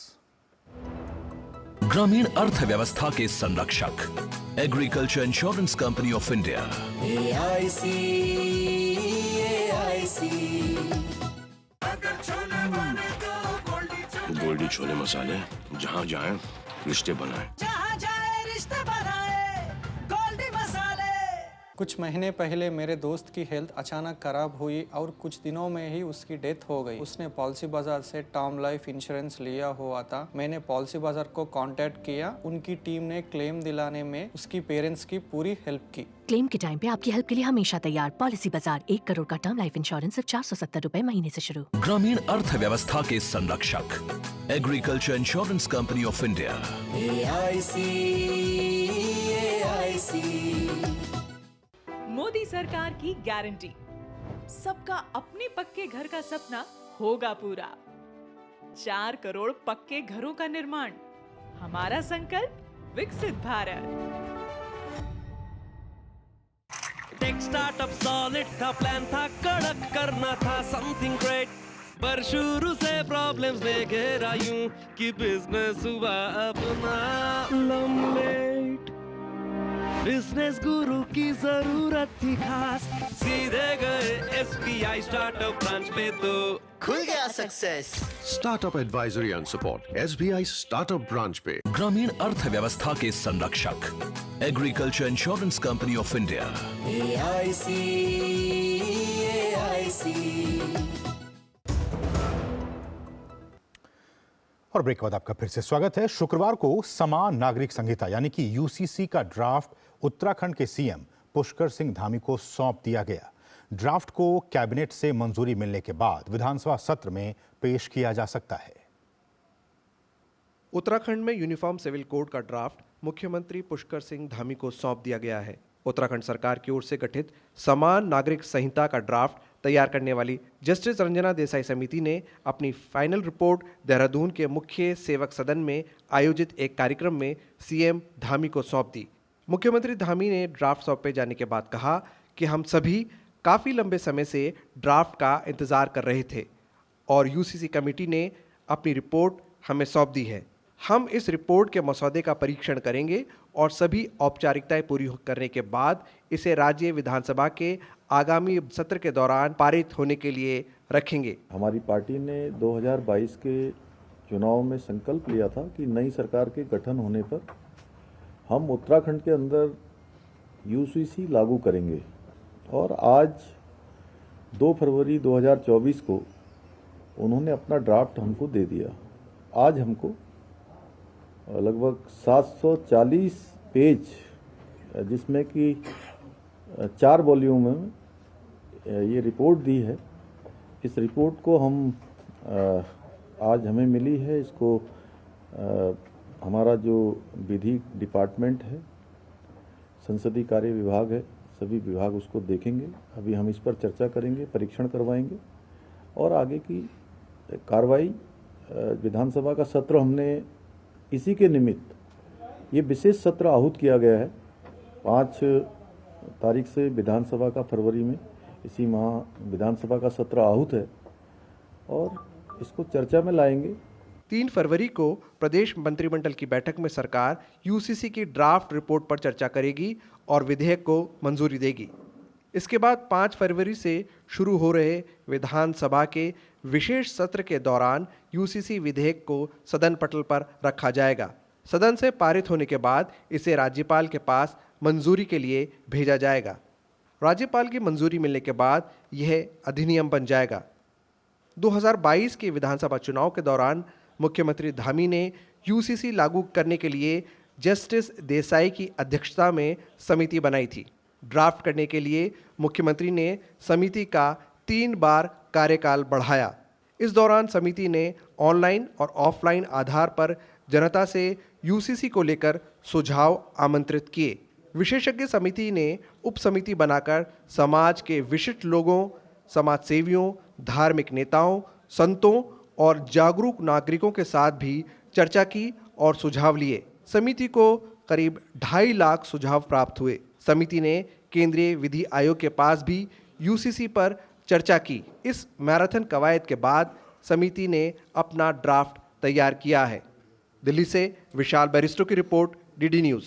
ग्रामीण अर्थव्यवस्था के संरक्षक agriculture insurance company of India Goldiee छोले मसाले, जहाँ जाए रिश्ते बनाए। कुछ महीने पहले मेरे दोस्त की हेल्थ अचानक खराब हुई और कुछ दिनों में ही उसकी डेथ हो गई। उसने पॉलिसी बाजार से टर्म लाइफ इंश्योरेंस लिया हुआ था। मैंने पॉलिसी बाजार को कांटेक्ट किया। उनकी टीम ने क्लेम दिलाने में उसकी पेरेंट्स की पूरी हेल्प की। क्लेम के टाइम पे आपकी हेल्प के लिए हमेशा तैयार। पॉलिसी बाजार, 1 करोड़ का टर्म लाइफ इंश्योरेंस सिर्फ 470 रुपए महीने से शुरू। ग्रामीण अर्थव्यवस्था के संरक्षक agriculture insurance company of India. Modi सरकार की गारंटी, सबका अपने पक्के घर का सपना होगा पूरा। 4 करोड़ पक्के घरों का निर्माण, हमारा संकल्प विकसित भारत। टेक स्टार्टअप सॉलिड था, प्लान था कड़क, करना था समथिंग ग्रेट, पर शुरू से प्रॉब्लम्स ने घेरा यूं कि बिजनेस हुआ अपना लम्बेट। बिजनेस गुरु की जरूरत थी खास, सीधे गए SBI स्टार्टअप ब्रांच पे तो खुल गया success. Startup advisory and support SBI startup branch पे। ग्रामीण अर्थव्यवस्था के संरक्षक agriculture insurance company of India. और ब्रेक के बाद आपका फिर से स्वागत है। शुक्रवार को समान नागरिक संहिता यानी कि UCC का ड्राफ्ट उत्तराखंड के CM पुष्कर सिंह धामी को सौंप दिया गया। ड्राफ्ट को कैबिनेट से मंजूरी मिलने के बाद विधानसभा सत्र में पेश किया जा सकता है। उत्तराखंड में यूनिफॉर्म सिविल कोड का ड्राफ्ट मुख्यमंत्री पुष्कर सिंह धामी को सौंप दिया गया है। उत्तराखंड सरकार की ओर से गठित समान नागरिक संहिता का ड्राफ्ट तैयार करने वाली जस्टिस रंजना देसाई समिति ने अपनी फाइनल रिपोर्ट देहरादून के मुख्य सेवक सदन में आयोजित एक कार्यक्रम में CM धामी को सौंप दी। मुख्यमंत्री धामी ने ड्राफ्ट सौंपे जाने के बाद कहा कि हम सभी काफ़ी लंबे समय से ड्राफ्ट का इंतज़ार कर रहे थे और UCC कमेटी ने अपनी रिपोर्ट हमें सौंप दी है। हम इस रिपोर्ट के मसौदे का परीक्षण करेंगे और सभी औपचारिकताएं पूरी करने के बाद इसे राज्य विधानसभा के आगामी सत्र के दौरान पारित होने के लिए रखेंगे। हमारी पार्टी ने 2022 के चुनाव में संकल्प लिया था कि नई सरकार के गठन होने पर हम उत्तराखंड के अंदर UCC लागू करेंगे और आज 2 फरवरी 2024 को उन्होंने अपना ड्राफ्ट हमको दे दिया। आज हमको लगभग 740 पेज, जिसमें कि 4 वॉल्यूम में ये रिपोर्ट दी है। इस रिपोर्ट को हम आज हमें मिली है। इसको हमारा जो विधि डिपार्टमेंट है, संसदीय कार्य विभाग है, सभी विभाग उसको देखेंगे। अभी हम इस पर चर्चा करेंगे, परीक्षण करवाएंगे और आगे की कार्रवाई। विधानसभा का सत्र हमने इसी के निमित्त ये विशेष सत्र आहूत किया गया है। 5 तारीख से विधानसभा का फरवरी में इसी माह विधानसभा का सत्र आहूत है और इसको चर्चा में लाएंगे। 3 फरवरी को प्रदेश मंत्रिमंडल की बैठक में सरकार UCC की ड्राफ्ट रिपोर्ट पर चर्चा करेगी और विधेयक को मंजूरी देगी। इसके बाद 5 फरवरी से शुरू हो रहे विधानसभा के विशेष सत्र के दौरान UCC विधेयक को सदन पटल पर रखा जाएगा। सदन से पारित होने के बाद इसे राज्यपाल के पास मंजूरी के लिए भेजा जाएगा। राज्यपाल की मंजूरी मिलने के बाद यह अधिनियम बन जाएगा। 2022 के विधानसभा चुनाव के दौरान मुख्यमंत्री धामी ने UCC लागू करने के लिए जस्टिस देसाई की अध्यक्षता में समिति बनाई थी। ड्राफ्ट करने के लिए मुख्यमंत्री ने समिति का 3 बार कार्यकाल बढ़ाया। इस दौरान समिति ने ऑनलाइन और ऑफलाइन आधार पर जनता से UCC को लेकर सुझाव आमंत्रित किए। विशेषज्ञ समिति ने उप समिति बनाकर समाज के विशिष्ट लोगों, समाज सेवियों, धार्मिक नेताओं, संतों और जागरूक नागरिकों के साथ भी चर्चा की और सुझाव लिए। समिति को करीब 2.5 लाख सुझाव प्राप्त हुए। समिति ने केंद्रीय विधि आयोग के पास भी यूसीसी पर चर्चा की। इस मैराथन कवायद के बाद समिति ने अपना ड्राफ्ट तैयार किया है। दिल्ली से विशाल बैरिस्टो की रिपोर्ट, डीडी न्यूज।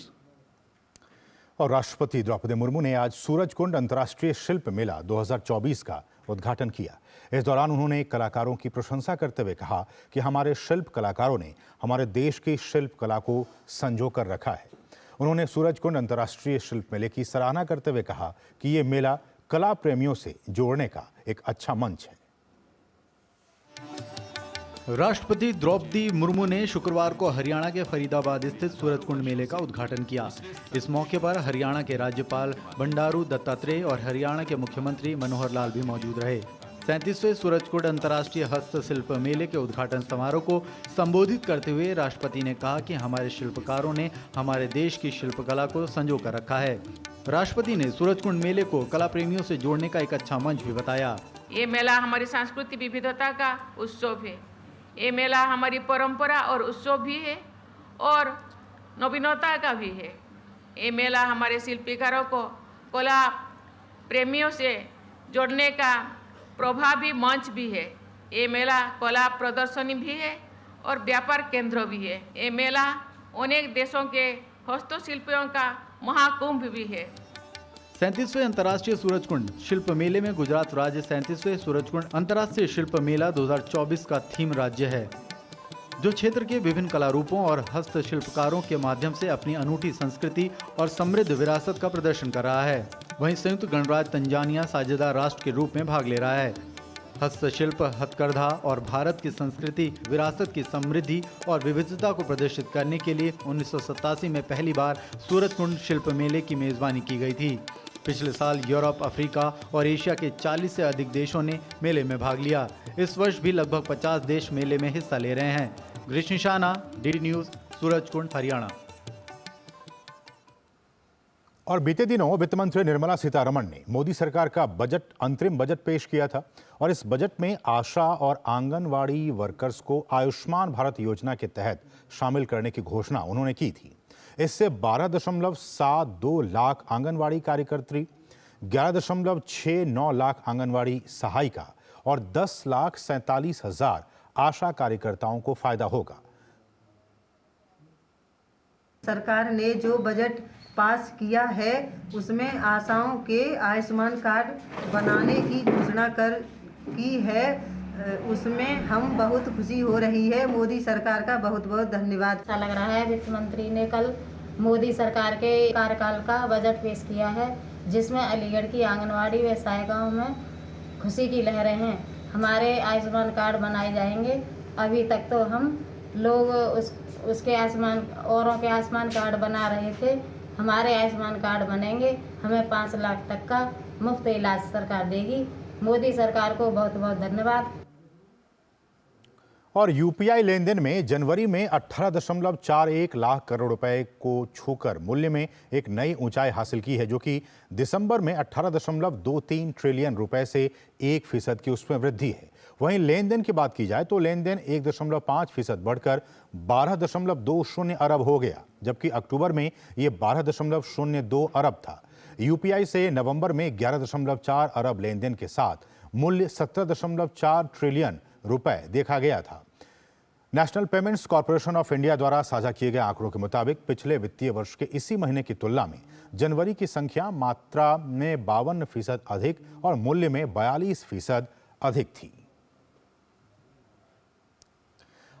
और राष्ट्रपति द्रौपदी मुर्मू ने आज सूरजकुंड अंतर्राष्ट्रीय शिल्प मेला 2024 का उद्घाटन किया। इस दौरान उन्होंने कलाकारों की प्रशंसा करते हुए कहा कि हमारे शिल्प कलाकारों ने हमारे देश की शिल्प कला को संजो कर रखा है। उन्होंने सूरजकुंड अंतर्राष्ट्रीय शिल्प मेले की सराहना करते हुए कहा कि ये मेला कला प्रेमियों से जोड़ने का एक अच्छा मंच है। राष्ट्रपति द्रौपदी मुर्मू ने शुक्रवार को हरियाणा के फरीदाबाद स्थित सूरजकुंड मेले का उद्घाटन किया। इस मौके पर हरियाणा के राज्यपाल बंडारू दत्तात्रेय और हरियाणा के मुख्यमंत्री मनोहर लाल भी मौजूद रहे। 37वें सूरजकुंड अंतर्राष्ट्रीय हस्तशिल्प मेले के उद्घाटन समारोह को संबोधित करते हुए राष्ट्रपति ने कहा कि हमारे शिल्पकारों ने हमारे देश की शिल्पकला को संजो कर रखा है। राष्ट्रपति ने सूरजकुंड मेले को कला प्रेमियों से जोड़ने का एक अच्छा मंच भी बताया। ये मेला हमारी सांस्कृतिक विविधता का उत्सव है। ये मेला हमारी परंपरा और उत्सव भी है और नवीनता का भी है। ये मेला हमारे शिल्पकारों को कला प्रेमियों से जोड़ने का प्रभावी मंच भी है। ये मेला कला प्रदर्शनी भी है और व्यापार केंद्र भी है। ये मेला अनेक देशों के हस्तशिल्पियों का महाकुंभ भी है। 37वें अंतर्राष्ट्रीय सूरजकुंड शिल्प मेले में गुजरात राज्य 37वें सूरजकुंड अंतर्राष्ट्रीय शिल्प मेला 2024 का थीम राज्य है, जो क्षेत्र के विभिन्न कला रूपों और हस्तशिल्पकारों के माध्यम से अपनी अनूठी संस्कृति और समृद्ध विरासत का प्रदर्शन कर रहा है। वहीं संयुक्त गणराज्य तंजानिया साझेदार राष्ट्र के रूप में भाग ले रहा है। हस्तशिल्प, हथकरघा और भारत की संस्कृति विरासत की समृद्धि और विविधता को प्रदर्शित करने के लिए 1987 में पहली बार सूरजकुंड शिल्प मेले की मेजबानी की गई थी। पिछले साल यूरोप, अफ्रीका और एशिया के 40 से अधिक देशों ने मेले में भाग लिया। इस वर्ष भी लगभग 50 देश मेले में हिस्सा ले रहे हैं। ग्रीश निशाना, डीडी न्यूज, सूरजकुंड, हरियाणा। और बीते दिनों वित्त मंत्री निर्मला सीतारमण ने मोदी सरकार का अंतरिम बजट पेश किया था और इस बजट में आशा और आंगनवाड़ी वर्कर्स को आयुष्मान भारत योजना के तहत शामिल करने की घोषणा उन्होंने की थी। इससे 12.72 लाख आंगनवाड़ी कार्यकर्त्री, 11.69 लाख आंगनवाड़ी सहायिका और 10,47,000 आशा कार्यकर्ताओं को फायदा होगा। सरकार ने जो बजट पास किया है उसमें आशाओं के आयुष्मान कार्ड बनाने की घोषणा की है। उसमें हम बहुत खुशी हो रही है। मोदी सरकार का बहुत बहुत धन्यवाद। अच्छा लग रहा है। वित्त मंत्री ने कल मोदी सरकार के कार्यकाल का बजट पेश किया है, जिसमें अलीगढ़ की आंगनवाड़ी व सहायिकाओं में खुशी की लहरें हैं। हमारे आयुष्मान कार्ड बनाए जाएंगे। अभी तक तो हम लोग उसके औरों के आयुष्मान कार्ड बना रहे थे। हमारे आयुष्मान कार्ड बनेंगे। हमें 5 लाख तक का मुफ्त इलाज सरकार देगी। मोदी सरकार को बहुत बहुत धन्यवाद। और यूपीआई लेन देन में जनवरी में 18.41 लाख करोड़ रुपए को छूकर मूल्य में एक नई ऊंचाई हासिल की है, जो कि दिसंबर में 18.23 ट्रिलियन रुपए से 1% की उसमें वृद्धि है। वहीं लेन देन की बात की जाए तो लेन देन 1.5% बढ़कर 12.20 अरब हो गया, जबकि अक्टूबर में ये 12.02 अरब था। यूपीआई से नवंबर में 11.4 अरब लेन देन के साथ मूल्य 17.4 ट्रिलियन रुपए देखा गया था। National payments corporation of India द्वारा साझा किए गए आंकड़ों के मुताबिक पिछले वित्तीय वर्ष के इसी महीने की तुलना में जनवरी की संख्या मात्रा में 52% अधिक और मूल्य में 42% अधिक थी।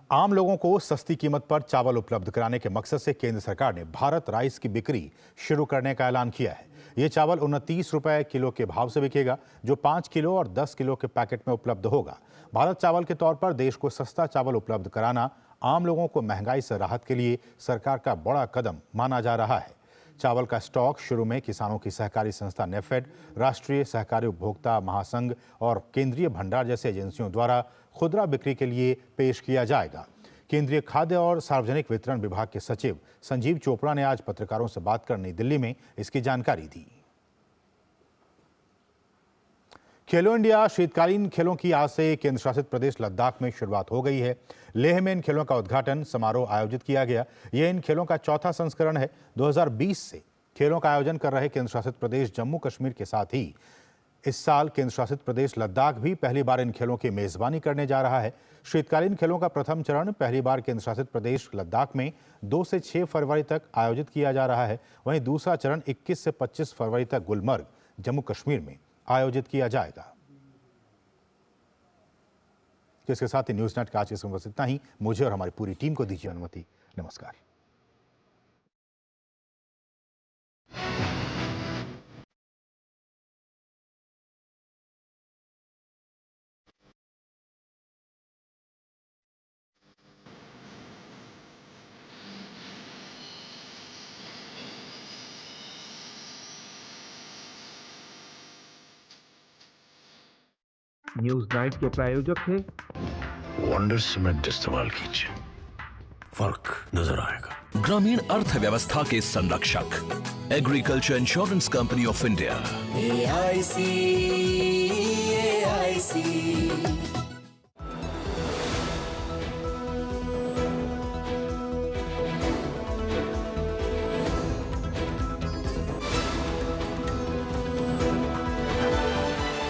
आम लोगों को सस्ती कीमत पर चावल उपलब्ध कराने के मकसद से केंद्र सरकार ने भारत राइस की बिक्री शुरू करने का ऐलान किया है। ये चावल 29 रुपए किलो के भाव से बिकेगा, जो 5 किलो और 10 किलो के पैकेट में उपलब्ध होगा। भारत चावल के तौर पर देश को सस्ता चावल उपलब्ध कराना आम लोगों को महंगाई से राहत के लिए सरकार का बड़ा कदम माना जा रहा है। चावल का स्टॉक शुरू में किसानों की सहकारी संस्था नेफेड, राष्ट्रीय सहकारी उपभोक्ता महासंघ और केंद्रीय भंडार जैसी एजेंसियों द्वारा खुदरा बिक्री के लिए पेश किया जाएगा। केंद्रीय खाद्य और सार्वजनिक वितरण विभाग के सचिव संजीव चोपड़ा ने आज पत्रकारों से बात कर नई दिल्ली में इसकी जानकारी दी। खेलो इंडिया शीतकालीन खेलों की आज से केंद्र शासित प्रदेश लद्दाख में शुरुआत हो गई है। लेह में इन खेलों का उद्घाटन समारोह आयोजित किया गया। यह इन खेलों का चौथा संस्करण है। 2020 से खेलों का आयोजन कर रहे केंद्र शासित प्रदेश जम्मू कश्मीर के साथ ही इस साल केंद्र शासित प्रदेश लद्दाख भी पहली बार इन खेलों की मेजबानी करने जा रहा है। शीतकालीन खेलों का प्रथम चरण पहली बार केंद्र शासित प्रदेश लद्दाख में 2 से 6 फरवरी तक आयोजित किया जा रहा है। वहीं दूसरा चरण 21 से 25 फरवरी तक गुलमर्ग जम्मू कश्मीर में आयोजित किया जाएगा। इसके साथ ही न्यूज नेट का आज के बस इतना ही। मुझे और हमारी पूरी टीम को दीजिए अनुमति। नमस्कार। न्यूज नाइट के प्रायोजक थे वंडर सीमेंट इस्तेमाल कीजिए, फर्क नजर आएगा। ग्रामीण अर्थव्यवस्था के संरक्षक agriculture insurance company of India. AIC